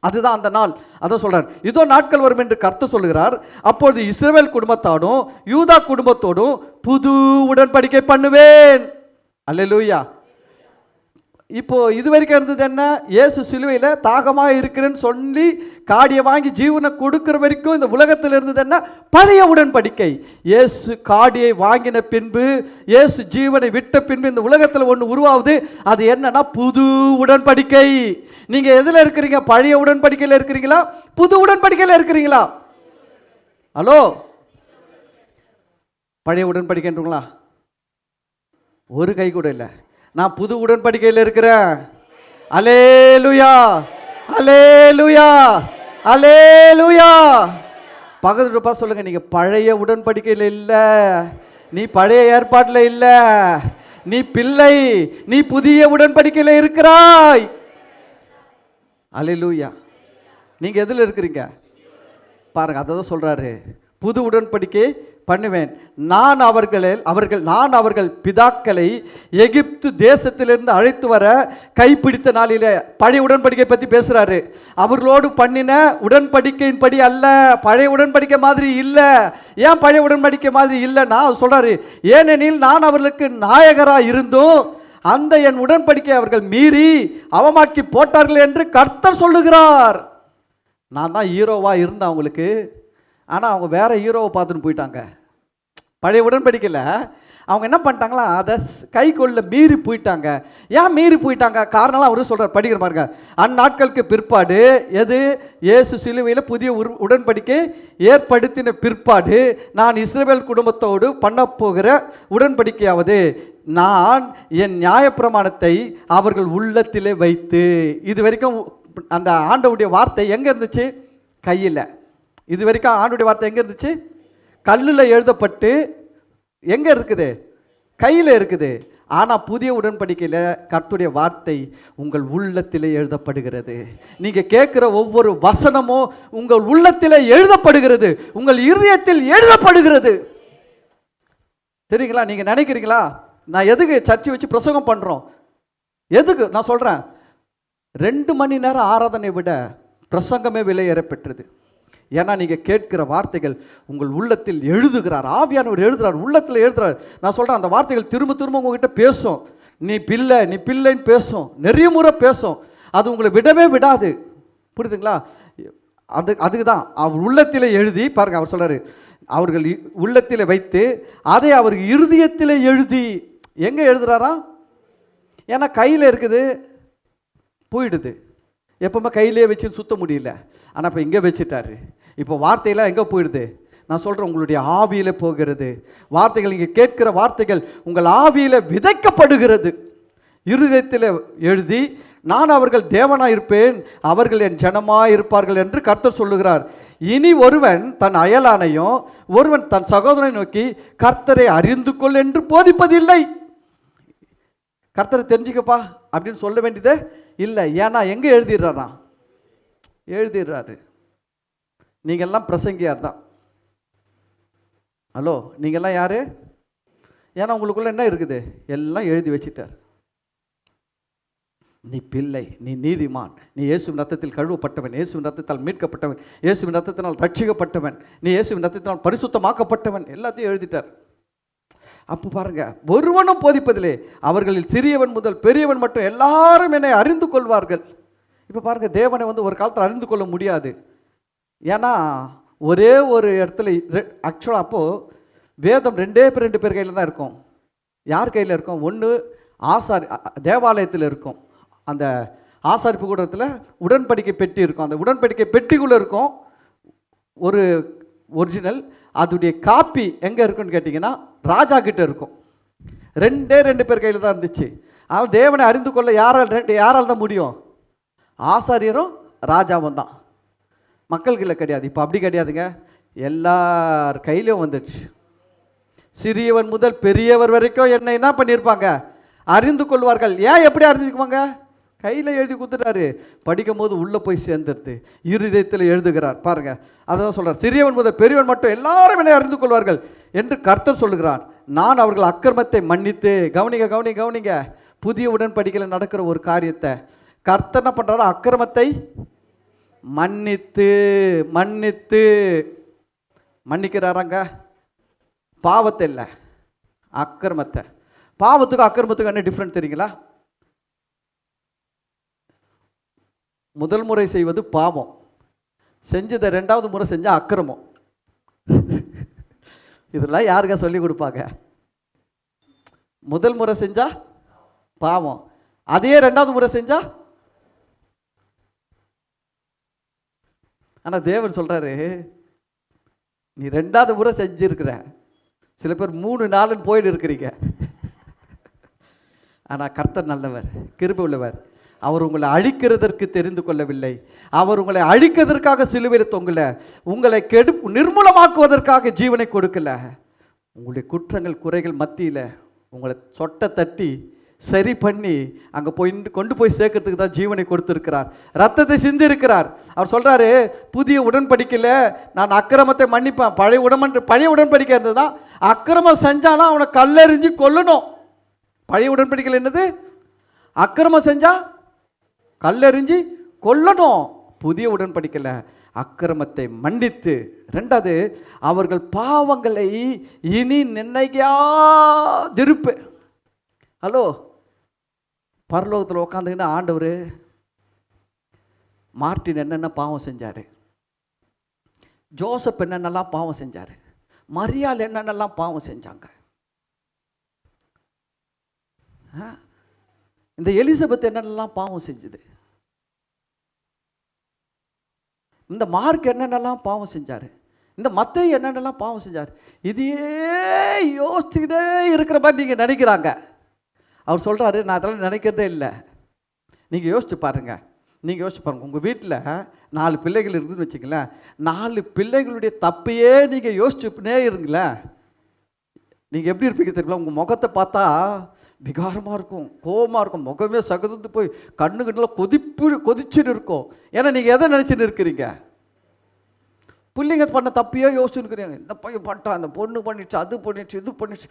அதுதான் அந்த நாள். அதான் சொல்றார், இதோ நாட்கள் வரும் என்று கர்த்தர் சொல்லுகிறார், அப்பொழுது இஸ்ரவேல் குடும்பத்தோடும் யூதா குடும்பத்தோடும் புது உடன்படிக்கை பண்ணுவேன். அல்லேலூயா. இப்போ இது வரைக்கும் இருந்தது என்ன? இயேசு சிலுவையில் தாகமாக இருக்கிறேன்னு சொல்லி காடியை வாங்கி ஜீவனை கொடுக்கிற வரைக்கும் இந்த உலகத்தில் இருந்தது என்ன? பழைய உடன்படிக்கை. இயேசு காடியை வாங்கின பின்பு, இயேசு ஜீவனை விட்ட பின்பு இந்த உலகத்தில் ஒன்று உருவாகுது. அது என்னன்னா புது உடன்படிக்கை. நீங்க எதுல இருக்கிறீங்க? பழைய உடன்படிக்கையில் இருக்கிறீங்களா, புது உடன்படிக்கையில் இருக்கிறீங்களா? ஹலோ, பழைய உடன்படிக்கைன்றீங்களா? ஒரு கை கூட இல்லை. நான் புது உடன்படிக்கையில் இருக்கிறேன். அல்லேலூயா, அல்லேலூயா, அல்லேலூயா. பக்கத்துல பார்த்து சொல்லுங்க, நீங்க பழைய உடன்படிக்கையில் இல்லை, நீ பழைய ஏற்பாட்டில் இல்லை, நீ பிள்ளை, நீ புதிய உடன்படிக்கையில் இருக்கிறாய். அல்லேலூயா. நீங்க எதுல இருக்கிறீங்க பாருங்க, அதான் சொல்றாரு, புது உடன்படிக்கை பண்ணுவேன். நான் அவர்கள் பிதாக்களை எகிப்து தேசத்திலிருந்து அழைத்து வர கைப்பிடித்த நாளிலே, பழைய உடன்படிக்கை பற்றி பேசுறாரு. அவர்களோடு பண்ணின உடன்படிக்கையின்படி அல்ல, பழைய உடன்படிக்கை மாதிரி இல்லை. ஏன் பழைய உடன்படிக்கை மாதிரி இல்லைன்னா சொல்றாரு, ஏனெனில் நான் அவர்களுக்கு நாயகராக இருந்தும் அந்த என் உடன்படிக்கை அவர்கள் மீறி அவமாக்கி போட்டார்கள் என்று கர்த்தர் சொல்லுகிறார். நான் தான் ஹீரோவா இருந்தேன் அவங்களுக்கு, ஆனால் அவங்க வேற ஹீரோவை பார்த்துன்னு போயிட்டாங்க. பழைய உடன்படிக்கையில் அவங்க என்ன பண்ணிட்டாங்களா, அதை கை கொள்ள மீறி போயிட்டாங்க. ஏன் மீறி போயிட்டாங்க? காரணம்லாம் அவரு சொல்கிறார், படிக்கிற பாருங்க. அந்நாட்களுக்கு பிற்பாடு, எது? இயேசு சிலுவையில் புதிய உடன்படிக்கை ஏற்படுத்தின பிற்பாடு, நான் இஸ்ரவேல் குடும்பத்தோடு பண்ண போகிற உடன்படிக்கையாவது, நான் என் நியாயப்பிரமாணத்தை அவர்கள் உள்ளத்திலே வைத்து. இது வரைக்கும் அந்த ஆண்டவருடைய வார்த்தை எங்கே இருந்துச்சு? கையில். இது வரைக்கும் ஆண்டவருடைய வார்த்தை எங்கே இருந்துச்சு? கல்லில் எழுதப்பட்டு எங்கே இருக்குது? கையில் இருக்குது. ஆனால் புதிய உடன்படிக்கையில் கர்த்தருடைய வார்த்தை உங்கள் உள்ளத்திலே எழுதப்படுகிறது. நீங்கள் கேட்குற ஒவ்வொரு வசனமும் உங்கள் உள்ளத்திலே எழுதப்படுகிறது, உங்கள் இருதயத்தில் எழுதப்படுகிறது. தெரியுங்களா? நீங்கள் நினைக்கிறீங்களா நான் எதுக்கு சர்ச்சை வச்சு பிரசங்கம் பண்ணுறோம்? எதுக்கு நான் சொல்கிறேன், 2 மணி நேரம் ஆராதனை விட பிரசங்கமே விலையேற பெற்றது. ஏன்னா நீங்கள் கேட்கிற வார்த்தைகள் உங்கள் உள்ளத்தில் எழுதுகிறார், ஆவியானவர் எழுதுகிறார், உள்ளத்தில் எழுதுகிறார். நான் சொல்கிறேன், அந்த வார்த்தைகள் திரும்ப திரும்ப உங்ககிட்ட பேசும். நீ பிள்ளை, நீ பிள்ளைன்னு பேசும், நிறைய முறை பேசும். அது உங்களை விடவே விடாது. புரியுதுங்களா? அதுக்கு தான் அவர் உள்ளத்தில் எழுதி பாருங்க. அவர் சொல்கிறாரு, அவர்கள் உள்ளத்தில் வைத்து அதை அவர் இருதயத்தில் எழுதி. எங்கே எழுதுறாரா? ஏன்னா கையில் இருக்குது, போயிடுது. எப்பவுமே கையிலே வச்சு சுத்த முடியல. ஆனால் இப்போ இங்கே வச்சுட்டாரு. இப்போ வார்த்தையெல்லாம் எங்கே போயிடுது? நான் சொல்கிறேன், உங்களுடைய ஆவியில போகிறது. வார்த்தைகள், நீங்கள் கேட்கிற வார்த்தைகள் உங்கள் ஆவியில விதைக்கப்படுகிறது. இருதயத்தில் எழுதி, நான் அவர்கள் தேவனாய் இருப்பேன், அவர்கள் என் ஜனமாய் இருப்பார்கள் என்று கர்த்தர் சொல்லுகிறார். இனி ஒருவன் தன் அயலானையும் ஒருவன் தன் சகோதரனை நோக்கி கர்த்தரை அறிந்து கொள் என்று போதிப்பதில்லை. கர்த்தரை தெரிஞ்சுக்கப்பா அப்படின்னு சொல்ல வேண்டியதே இல்லை. ஏன்னா எங்கே எழுதிடுறாரா? எழுதிடுறாரு. நீங்கள்லாம் பிரசங்கியார் தான். ஹலோ, நீங்கள்லாம் யாரு? ஏன்னா உங்களுக்குள்ள என்ன இருக்குது? எல்லாம் எழுதி வச்சிட்டார். நீ பிள்ளை, நீ நீதிமான், நீ இயேசுவின் ரத்தத்தில் கழுவப்பட்டவன், இயேசுவின் ரத்தத்தால் மீட்கப்பட்டவன், இயேசுவின் ரத்தத்தினால் ரட்சிக்கப்பட்டவன், நீ இயேசுவின் ரத்தத்தினால் பரிசுத்தமாக்கப்பட்டவன், எல்லாத்தையும் எழுதிட்டார். அப்போ பாருங்க, ஒருவனும் போதிப்பதிலே அவர்களில் சிறியவன் முதல் பெரியவன் மட்டும் எல்லாரும் என்னை அறிந்து கொள்வார்கள். இப்போ பாருங்க, தேவனை ஒரு காலத்தில் அறிந்து கொள்ள முடியாது. ஏன்னா ஒரே ஒரு இடத்துல ஆக்சுவலாக அப்போது வேதம் ரெண்டு பேர் கையில் தான் இருக்கும். யார் கையில் இருக்கும்? ஒன்று தேவாலயத்தில் இருக்கும். அந்த ஆசாரிப்பு கூடத்தில் உடன்படிக்கை பெட்டி இருக்கும். அந்த உடன்படிக்கை பெட்டிக்குள்ளே இருக்கும் ஒரு ஒரிஜினல். அதோடைய காப்பி எங்கே இருக்குன்னு கேட்டிங்கன்னா ராஜா கிட்ட இருக்கும். ரெண்டு பேர் கையில் தான் இருந்துச்சு. ஆனால் தேவனை அறிந்து கொள்ள யாரால் தான் முடியும்? ஆசாரியரும் ராஜாவும் தான். மக்கள்கிட்ட கிடையாது. இப்போ அப்படி கிடையாதுங்க, எல்லார் கையிலையும் வந்துடுச்சு. சிறியவன் முதல் பெரியவர் வரைக்கும் என்னை என்ன பண்ணியிருப்பாங்க? அறிந்து கொள்வார்கள். ஏன் எப்படி அறிஞ்சுக்குவாங்க? கையில் எழுதி கொடுத்துட்டாரு. படிக்கும் போது உள்ளே போய் சேர்ந்துருது, இருதயத்தில் எழுதுகிறார். பாருங்க, அதான் சொல்கிறார், சிறியவன் முதல் பெரியவன் மட்டும் எல்லாரும் என்னை அறிந்து கொள்வார்கள் என்று கர்த்தர் சொல்லுகிறார். நான் அவர்கள் அக்கிரமத்தை மன்னித்து, கவனிங்க, புதிய உடன்படிக்கையில் நடக்கிற ஒரு காரியத்தை கர்த்தர் என்ன பண்ணுறாரு? அக்கிரமத்தை மன்னித்து மன்னிக்கிறாராங்க. பாவத்தை இல்லை, அக்கிரமத்தை. பாவத்துக்கும் அக்கிரமத்துக்கும் என்ன டிஃப்ரெண்ட் தெரியுங்களா? முதல் முறை செய்வது பாவம், செஞ்சதை ரெண்டாவது முறை செஞ்சா அக்கிரமம். இதெல்லாம் யாருக்கா சொல்லி கொடுப்பாங்க? முதல் முறை செஞ்சா பாவம், அதே ரெண்டாவது முறை செஞ்சா. ஆனா தேவன் சொல்றாரு, நீ ரெண்டாவது முறை செஞ்சிருக்கிற. சில பேர் 3 நாளுன்னு போயிட்டு இருக்கிறீங்க. ஆனா கர்த்தர் நல்லவர், கிருபை உள்ளவர். அவர் உங்களை அழிக்கிறதற்கு தெரிந்து கொள்ளவில்லை. அவர் உங்களை அழிக்கிறதற்காக சிலுவையில் தொங்கல, உங்களை நிர்மூலமாக்குவதற்காக ஜீவனை கொடுக்கல. உங்களுடைய குற்றங்கள் குறைகள் மத்தியில் உங்களை சொட்டை தட்டி சரி பண்ணி அங்கே கொண்டு போய் சேர்க்கறதுக்கு தான் ஜீவனை கொடுத்துருக்கிறார், ரத்தத்தை சிந்திருக்கிறார். அவர் சொல்கிறாரு, புதிய உடன்படிக்கையில் நான் அக்கிரமத்தை மன்னிப்பேன். பழைய உடன்படிக்கை இருந்தது தான் அக்கிரமம் செஞ்சாலும் அவனை கல்லெறிஞ்சு கொல்லணும். பழைய உடன்படிக்கையில் என்னது? அக்கிரமம் செஞ்சா கல்லெறிஞ்சு கொல்லணும். புதிய உடன்படிக்கையில் அக்கிரமத்தை மன்னித்து, ரெண்டாவது அவர்கள் பாவங்களை இனி நினைக்காதிருப்பு. ஹலோ, பரலோகத்தில் உட்காந்துக்கின்னு ஆண்டவர் மார்ட்டின் என்னென்ன பாவம் செஞ்சார், ஜோசப் என்னென்னலாம் பாவம் செஞ்சார், மரியாள் என்னென்னலாம் பாவம் செஞ்சாங்க, இந்த எலிசபெத் என்னென்னலாம் பாவம் செஞ்சது, இந்த மார்க் என்னென்னலாம் பாவம் செஞ்சார், இந்த மத்தேயு என்னென்னலாம் பாவம் செஞ்சார். இதையே யோசிச்சுக்கிட்டே இருக்கிற மாதிரி நீங்கள் நினைக்கிறாங்க. அவர் சொல்கிறாரு, நான் அதெல்லாம் நினைக்கிறதே இல்லை. நீங்கள் யோசிச்சு பாருங்கள். உங்கள் வீட்டில் 4 பிள்ளைகள் இருக்குதுன்னு வச்சுங்களேன். 4 பிள்ளைகளுடைய தப்பையே நீங்கள் யோசிச்சுனே இருங்களேன். நீங்கள் எப்படி இருப்பீங்க தெரியுமா? உங்கள் முகத்தை பார்த்தா விகாரமாக இருக்கும், கோபமாக இருக்கும், முகமே சகந்து போய் கண்ணுல கொதிச்சுன்னு இருக்கும். ஏன்னா நீங்கள் எதை நினச்சின்னு இருக்கிறீங்க? பிள்ளைங்க பண்ண தப்பையோ யோசிச்சுன்னு இருக்கிறீங்க. இந்த பையன் பண்ணிட்டான், அந்த பொண்ணு பண்ணிடுச்சு, அது பண்ணிடுச்சு, இது பண்ணிடுச்சு,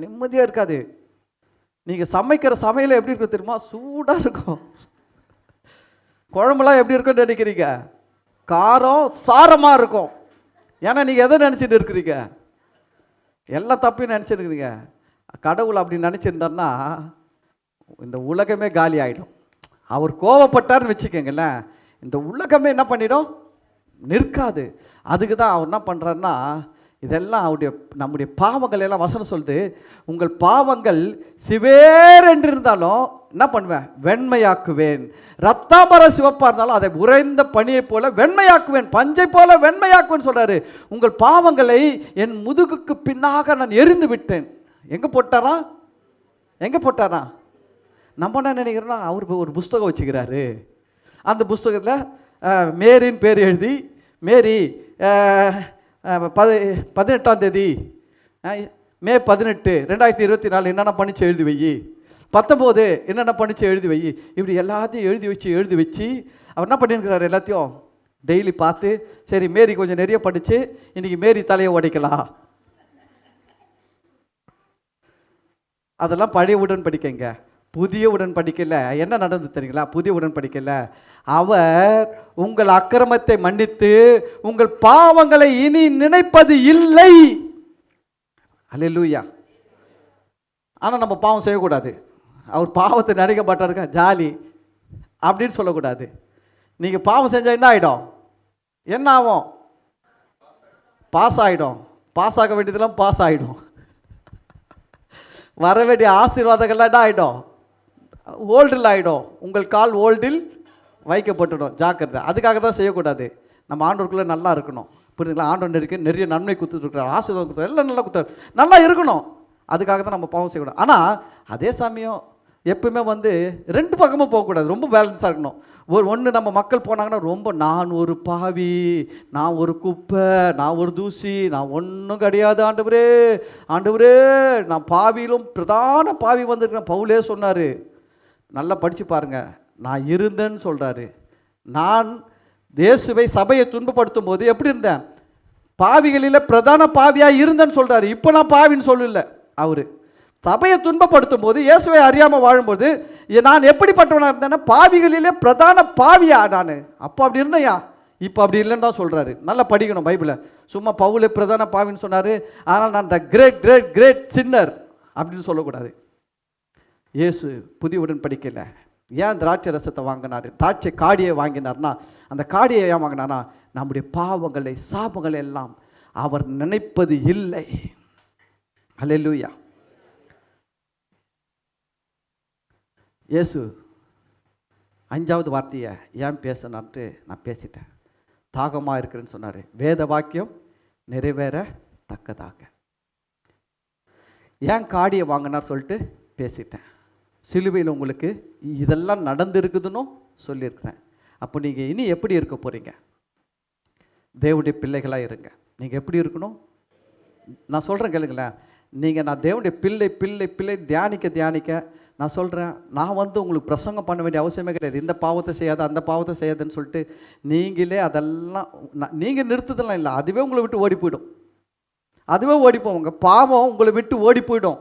நிம்மதியாக இருக்காது. நீங்கள் சமைக்கிற சமையல் எப்படி இருக்கும் தெரியுமா? சூடாக இருக்கும். குழம்புலாம் எப்படி இருக்குன்னு நினைக்கிறீங்க? காரம் சாரமாக இருக்கும். ஏன்னா நீங்கள் எதை நினச்சிட்டு இருக்கிறீங்க? எல்லா தப்பையும் நினச்சிருக்கிறீங்க. கடவுள் அப்படி நினச்சிருந்தார்னா இந்த உலகமே காலி ஆகிடும். அவர் கோவப்பட்டார்னு வச்சுக்கோங்களேன், இந்த உலகமே என்ன பண்ணிடும்? நிற்காது. அதுக்கு தான் அவர் என்ன பண்ணுறாருன்னா, இதெல்லாம் நம்முடைய பாவங்கள் எல்லாம் வசனம் சொல்லுது, உங்கள் பாவங்கள் சிவேர் என்று இருந்தாலும் என்ன பண்ணுவேன், வெண்மையாக்குவேன். ரத்தாம்பர சிவப்பா இருந்தாலும் அதை உறைந்த பனியை போல வெண்மையாக்குவேன், பஞ்சை போல வெண்மையாக்குவேன் சொல்றாரு. உங்கள் பாவங்களை என் முதுகுக்கு பின்னாக நான் எரிந்து விட்டேன். எங்க போட்டாரா? எங்க போட்டாரா? நம்ம என்ன நினைக்கிறோம்னா, அவருக்கு ஒரு புஸ்தகம் வச்சுக்கிறாரு. அந்த புஸ்தகத்தில் மேரின் பேர் எழுதி, மேரி 18ஆம் தேதி மே 18 2024 என்னென்ன பண்ணிச்சு எழுதி வை, 19 என்னென்ன பண்ணிச்சு எழுதி வை, இப்படி எல்லாத்தையும் எழுதி வச்சு அவர் என்ன பண்ணியிருக்கிறார், எல்லாத்தையும் டெய்லி பார்த்து, சரி மேரி கொஞ்சம் நிறைய படிச்சு இன்னைக்கு மேரி தலையை உடைக்கலாம். அதெல்லாம் பழைய உடன்படிக்கைங்க. புதிய உடன்படிக்கையில் என்ன நடந்து தெரியுங்களா? புதிய உடன்படிக்கையில் அவர் உங்கள் அக்கிரமத்தை மன்னித்து உங்கள் பாவங்களை இனி நினைப்பது இல்லை. அல்லேலூயா. ஆனால் நம்ம பாவம் செய்யக்கூடாது. அவர் பாவத்தை நினைக்க மாட்டாருங்க, ஜாலி அப்படின்னு சொல்லக்கூடாது. நீங்கள் பாவம் செஞ்சால் என்ன ஆகிடும்? என்ன ஆகும்? பாஸ் ஆகிடும். பாஸ் ஆக வேண்டியதெல்லாம் பாஸ் ஆகிடும். வர வேண்டிய ஆசீர்வாதங்கள்லாம் என்ன ஆகிடும்? ஓல்டில் ஆகிடும். உங்கள் கால் ஓல்டில் வைக்கப்பட்டுடும். ஜாக்கிரதை. அதுக்காக தான் செய்யக்கூடாது. நம்ம ஆண்டவருக்குள்ளே நல்லா இருக்கணும். புரியுதுங்களா? ஆண்டவர் நிறைய நன்மை கொடுத்துருக்குறாரு, ஆசீர்வாதம் கொடுத்தாரு, எல்லாம் நல்லா கொடுத்தாரு, நல்லா இருக்கணும். அதுக்காக தான் நம்ம பாவம் செய்யக்கூடாது. ஆனால் அதே சமயம் எப்பவுமே ரெண்டு பக்கமும் போகக்கூடாது. ரொம்ப பேலன்ஸாக இருக்கணும். ஒன்று நம்ம மக்கள் போனாங்கன்னா ரொம்ப நான் ஒரு பாவி, நான் ஒரு குப்பை, நான் ஒரு தூசி, நான் ஒன்றும் கிடையாது ஆண்டவரே, ஆண்டவரே நான் பாவியிலும் பிரதான பாவி வந்திருக்கேன். பவுலே சொன்னார், நல்லா படித்து பாருங்க, நான் இருந்தேன்னு சொல்கிறாரு. நான் இயேசுவை சபையை துன்பப்படுத்தும் போது எப்படி இருந்தேன்? பாவிகளில் பிரதான பாவியாக இருந்தேன்னு சொல்கிறாரு. இப்போ நான் பாவின்னு சொல்லல. அவர் சபையை துன்பப்படுத்தும் போது, இயேசுவை அறியாமல் வாழும்போது நான் எப்படிப்பட்டவனாக இருந்தேன்னா பாவிகளிலே பிரதான பாவியா நான். அப்போ அப்படி இருந்தையா, இப்போ அப்படி இல்லைன்னு தான் சொல்கிறாரு. நல்லா படிக்கணும் பைபிளை. சும்மா பவுலே பிரதான பாவின்னு சொன்னார், ஆனால் நான் த கிரேட் கிரேட் கிரேட் சின்னர் அப்படின்னு சொல்லக்கூடாது. இயேசு புதிய உடன்படிக்கையில் ஏன் திராட்சை ரசத்தை வாங்கினார், திராட்சை காடியை வாங்கினார்னா, அந்த காடியை ஏன் வாங்கினார்னா, நம்முடைய பாவங்களை சாபங்களை எல்லாம் அவர் நினைப்பது இல்லை. அல்லேலூயா. இயேசு 5வது வார்த்தையை ஏன் பேசினார்ட்டு நான் பேசிட்டேன். தாகமாக இருக்கிறேன்னு சொன்னார். வேத வாக்கியம் நிறைவேறத்தக்கதாக. ஏன் காடியை வாங்கினார் சொல்லிட்டு பேசிட்டேன். சிலுவையில் உங்களுக்கு இதெல்லாம் நடந்திருக்குதுன்னு சொல்லியிருக்கிறேன். அப்போ நீங்கள் இனி எப்படி இருக்க போகிறீங்க? தேவனுடைய பிள்ளைகளாக இருங்க. நீங்கள் எப்படி இருக்கணும் நான் சொல்கிறேன் கேளுங்களேன். நீங்கள் நான் தேவனுடைய பிள்ளை பிள்ளை பிள்ளை தியானிக்க நான் சொல்கிறேன், நான் உங்களுக்கு பிரசங்கம் பண்ண வேண்டிய அவசியமே கிடையாது. இந்த பாவத்தை செய்யாத, அந்த பாவத்தை செய்யாதுன்னு சொல்லிட்டு நீங்களே அதெல்லாம் நீங்கள் நிறுத்துதெல்லாம் இல்லை. அதுவே உங்களை விட்டு ஓடி போயிடும். அதுவே ஓடிப்போம். உங்கள் பாவம் உங்களை விட்டு ஓடி போயிடும்.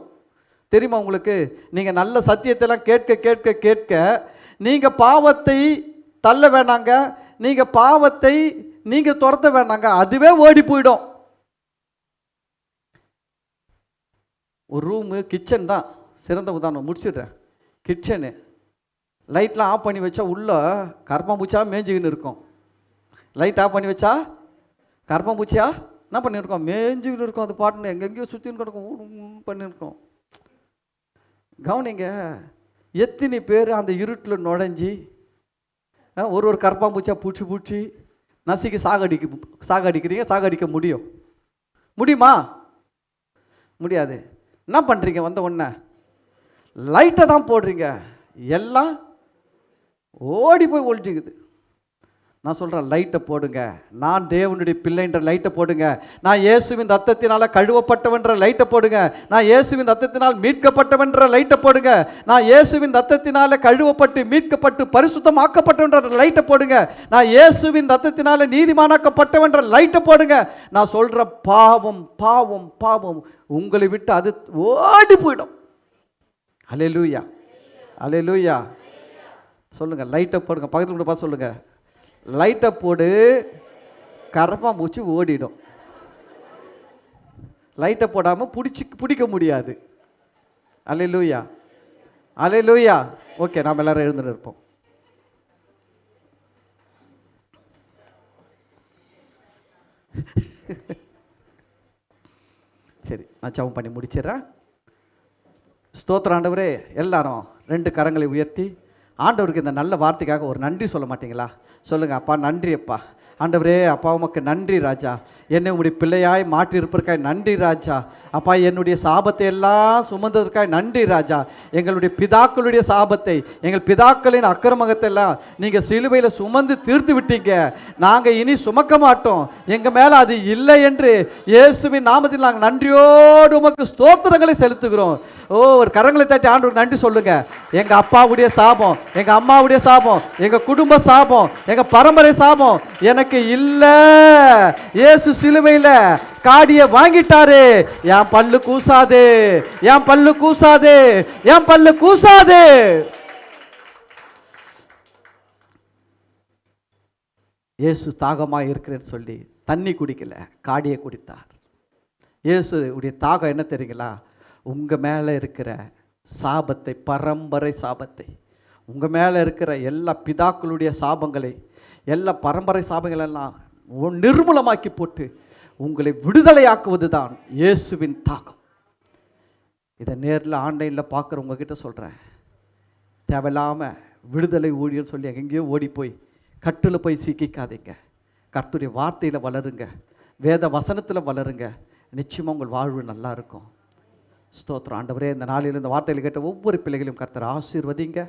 தெரியுமா உங்களுக்கு? நீங்கள் நல்ல சத்தியத்தெல்லாம் கேட்க கேட்க கேட்க நீங்கள் பாவத்தை தள்ள வேணாங்க, நீங்கள் பாவத்தை நீங்கள் துரத்த வேணாங்க, அதுவே ஓடி போயிடும். ஒரு ரூமு, கிச்சன் தான் சிறந்த உதாரணம். முடிச்சிடுறேன். கிச்சனு லைட்லாம் ஆஃப் பண்ணி வச்சா உள்ள கர்ப்பம்பூச்சா மேய்ஞ்சிக்கின்னு இருக்கும். லைட் ஆஃப் பண்ணி வச்சா கர்ப்பம்பூச்சியா என்ன பண்ணியிருக்கோம்? மேய்ஞ்சிக்கிட்டு இருக்கும். அது பாட்டுன்னு எங்கெங்கேயோ சுற்றின்னு கிடக்கும் பண்ணியிருக்கோம். கவனிங்க, எத்தனை பேர் அந்த இருட்டில் நுழைஞ்சி ஒரு கர்ப்பாம்பூச்சா பூச்சி நசுக்கி சாகடிக்கிறீங்க. சாகடிக்க முடியுமா? முடியாது. என்ன பண்ணுறீங்க? வந்த உடனே லைட்டை தான் போடுறீங்க, எல்லாம் ஓடி போய் ஒழிஞ்சிக்குது. நான் சொல்கிறேன், லைட்டை போடுங்க. நான் தேவனுடைய பிள்ளைன்ற லைட்டை போடுங்க. நான் இயேசுவின் ரத்தத்தினால் கழுவப்பட்டவன்ற லைட்டை போடுங்க. நான் இயேசுவின் ரத்தத்தினால் மீட்கப்பட்டவன்ற லைட்டை போடுங்க. நான் இயேசுவின் ரத்தத்தினால் கழுவப்பட்டு மீட்கப்பட்டு பரிசுத்தமாக்கப்பட்டவன்ற லைட்டை போடுங்க. நான் இயேசுவின் ரத்தத்தினால் நீதிமானாக்கப்பட்டவன்ற லைட்டை போடுங்க. நான் சொல்கிற பாவம் பாவம் பாவம் உங்களை விட்டு அது ஓடி போயிடும். அல்லேலூயா, அல்லேலூயா. சொல்லுங்க, லைட்டை போடுங்க. பக்கத்தில் கூட பார்த்து சொல்லுங்க, லைட்டை போடு, கரப்பாம்பூச்சி ஓடிடும். லைட்டை போடாமல் பிடிக்க முடியாது. அல்லேலூயா, அல்லேலூயா. ஓகே, நாம் எல்லாரும் எழுந்துட்டு இருப்போம். சரி, நான் ஜெபம் பண்ணி முடிச்சிடுறேன். ஸ்தோத்திரம் ஆண்டவரே. எல்லாரும் 2 கரங்களை உயர்த்தி ஆண்டவருக்கு இந்த நல்ல வார்த்தைக்காக ஒரு நன்றி சொல்ல மாட்டீங்களா? சொல்லுங்க. அப்பா நன்றி அப்பா. ஆண்டவரே அப்பா உமக்கு நன்றி ராஜா. என்னை உடைய பிள்ளையாய் மாற்றி இருப்பதற்காய் நன்றி ராஜா. அப்பா என்னுடைய சாபத்தை எல்லாம் சுமந்ததற்காய் நன்றி ராஜா. எங்களுடைய பிதாக்களுடைய சாபத்தை, எங்கள் பிதாக்களின் அக்கிரமத்தை எல்லாம் நீங்கள் சிலுவையில் சுமந்து தீர்த்து விட்டீங்க. நாங்கள் இனி சுமக்க மாட்டோம். எங்கள் மேலே அது இல்லை என்று இயேசுவின் நாமத்தில் நாங்கள் நன்றியோடு உமக்கு ஸ்தோத்திரங்களை செலுத்துகிறோம். ஒரு கரங்களை தட்டி ஆண்டவருக்கு நன்றி சொல்லுங்க. எங்கள் அப்பாவுடைய சாபம், எங்கள் அம்மாவுடைய சாபம், எங்கள் குடும்ப சாபம், எங்கள் பரம்பரை சாபம் எனக்கு இல்ல. இயேசு சிலுவையில் காடியை வாங்கிட்டாரு. என் பல்லு கூசாது, என் பல்லு கூசாது, என் பல்லு கூசாது. இயேசு தாகமாக இருக்கிறேன்னு சொல்லி தண்ணி குடிக்கல, காடியை குடித்தார். இயேசு உடைய தாகம் என்ன தெரியுங்களா? உங்க மேல இருக்கிற சாபத்தை, பரம்பரை சாபத்தை, உங்க மேல இருக்கிற எல்லா பிதாக்களுடைய சாபங்களை, எல்லா பரம்பரை சாபங்களெல்லாம் நிர்மூலமாக்கி போட்டு உங்களை விடுதலையாக்குவது தான் இயேசுவின் தாகம். இதை நேரில் ஆன்லைனில் பார்க்குறவங்க கிட்ட சொல்கிறேன். தேவையில்லாமல் விடுதலை ஊழியர்னு சொல்லி எங்கேயோ ஓடி போய் கட்டில் போய் சிக்கிக்காதீங்க. கர்த்தருடைய வார்த்தையில் வளருங்க, வேத வசனத்தில் வளருங்க. நிச்சயமாக உங்கள் வாழ்வு நல்லா இருக்கும். ஸ்தோத்திரம் ஆண்டவரே. இந்த நாளில் இந்த வார்த்தையில் கேட்ட ஒவ்வொரு பிள்ளைகளையும் கர்த்தர் ஆசீர்வதிங்க.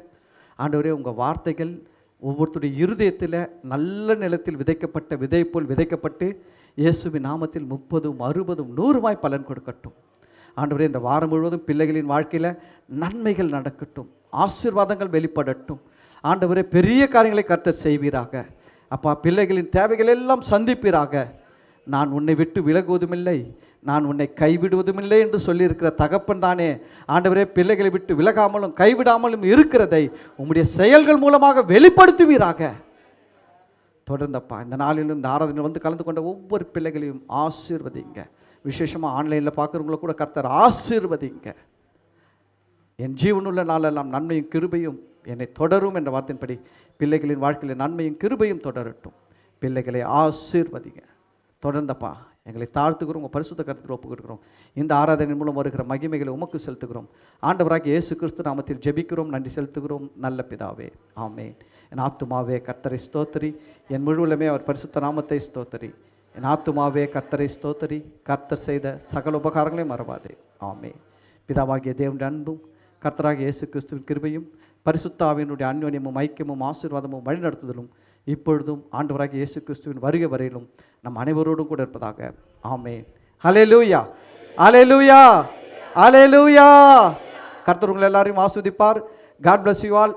ஆண்டவரே உங்கள் வார்த்தைகள் ஒவ்வொருத்தருடைய இருதயத்தில் நல்ல நிலத்தில் விதைக்கப்பட்ட விதை போல் விதைக்கப்பட்டு இயேசுவின் நாமத்தில் 30, 60, 100 பலன் கொடுக்கட்டும். ஆண்டவரே இந்த வாரம் முழுவதும் பிள்ளைகளின் வாழ்க்கையில் நன்மைகள் நடக்கட்டும், ஆசீர்வாதங்கள் வெளிப்படட்டும். ஆண்டவரே பெரிய காரியங்களை கர்த்தர் செய்வீராக. அப்பா பிள்ளைகளின் தேவைகள் எல்லாம் சந்திப்பீராக. நான் உன்னை விட்டு விலகுவதுமில்லை, நான் உன்னை கைவிடுவதுமில்லை என்று சொல்லியிருக்கிற தகப்பன் தானே ஆண்டவரே பிள்ளைகளை விட்டு விலகாமலும் கைவிடாமலும் இருக்கிறதை உம்முடைய செயல்கள் மூலமாக வெளிப்படுத்துவீராக. தொடர்ந்தப்பா இந்த நாளிலும் இந்த ஆராதனை வந்து கலந்து கொண்ட ஒவ்வொரு பிள்ளைகளையும் ஆசீர்வதிங்க. விசேஷமாக ஆன்லைனில் பார்க்குறவங்கள கூட கர்த்தர் ஆசீர்வதிங்க. என் ஜீவனுள்ள நாளெல்லாம் நன்மையும் கிருபையும் என்னை தொடரும் என்ற வார்த்தையின்படி பிள்ளைகளின் வாழ்க்கையில் நன்மையும் கிருபையும் தொடரட்டும். பிள்ளைகளை ஆசீர்வதிங்க. தொடர்ந்தப்பா எங்களை தாழ்த்துக்கிறோம், உங்கள் பரிசுத்த கருத்தில் ஒப்புக்கிறோம். இந்த ஆராதனை மூலம் வருகிற மகிமைகளை உமக்கு செலுத்துகிறோம். ஆண்டவராகிய இயேசு கிறிஸ்து நாமத்தில் ஜெபிக்கிறோம், நன்றி செலுத்துகிறோம் நல்ல பிதாவே, ஆமேன். என் ஆத்துமாவே கர்த்தரை ஸ்தோத்திரி, என் முழுவலுமே அவர் பரிசுத்த நாமத்தை ஸ்தோத்திரி. என் ஆத்துமாவே கர்த்தரை ஸ்தோத்திரி, கர்த்தர் செய்த சகல உபகாரங்களையும் மறவாதே, ஆமேன். பிதாவாகிய தேவனுடைய அன்பும் கர்த்தராகிய இயேசு கிறிஸ்துவின் கிருபையும் பரிசுத்த ஆவியினுடைய அன்யோன்யமும் ஐக்கியமும் ஆசீர்வாதமும் வழிநடத்துதலும் இப்பொழுதும் ஆண்டவராகிய இயேசு கிறிஸ்துவின் வருகை வரையிலும் நம் அனைவரோடும் கூட இருப்பதாக, ஆமென். ஹல்லேலூயா, ஹல்லேலூயா, ஹல்லேலூயா. கர்த்தர் உங்களை எல்லாரையும் ஆசீர்வதிப்பார். God bless you all.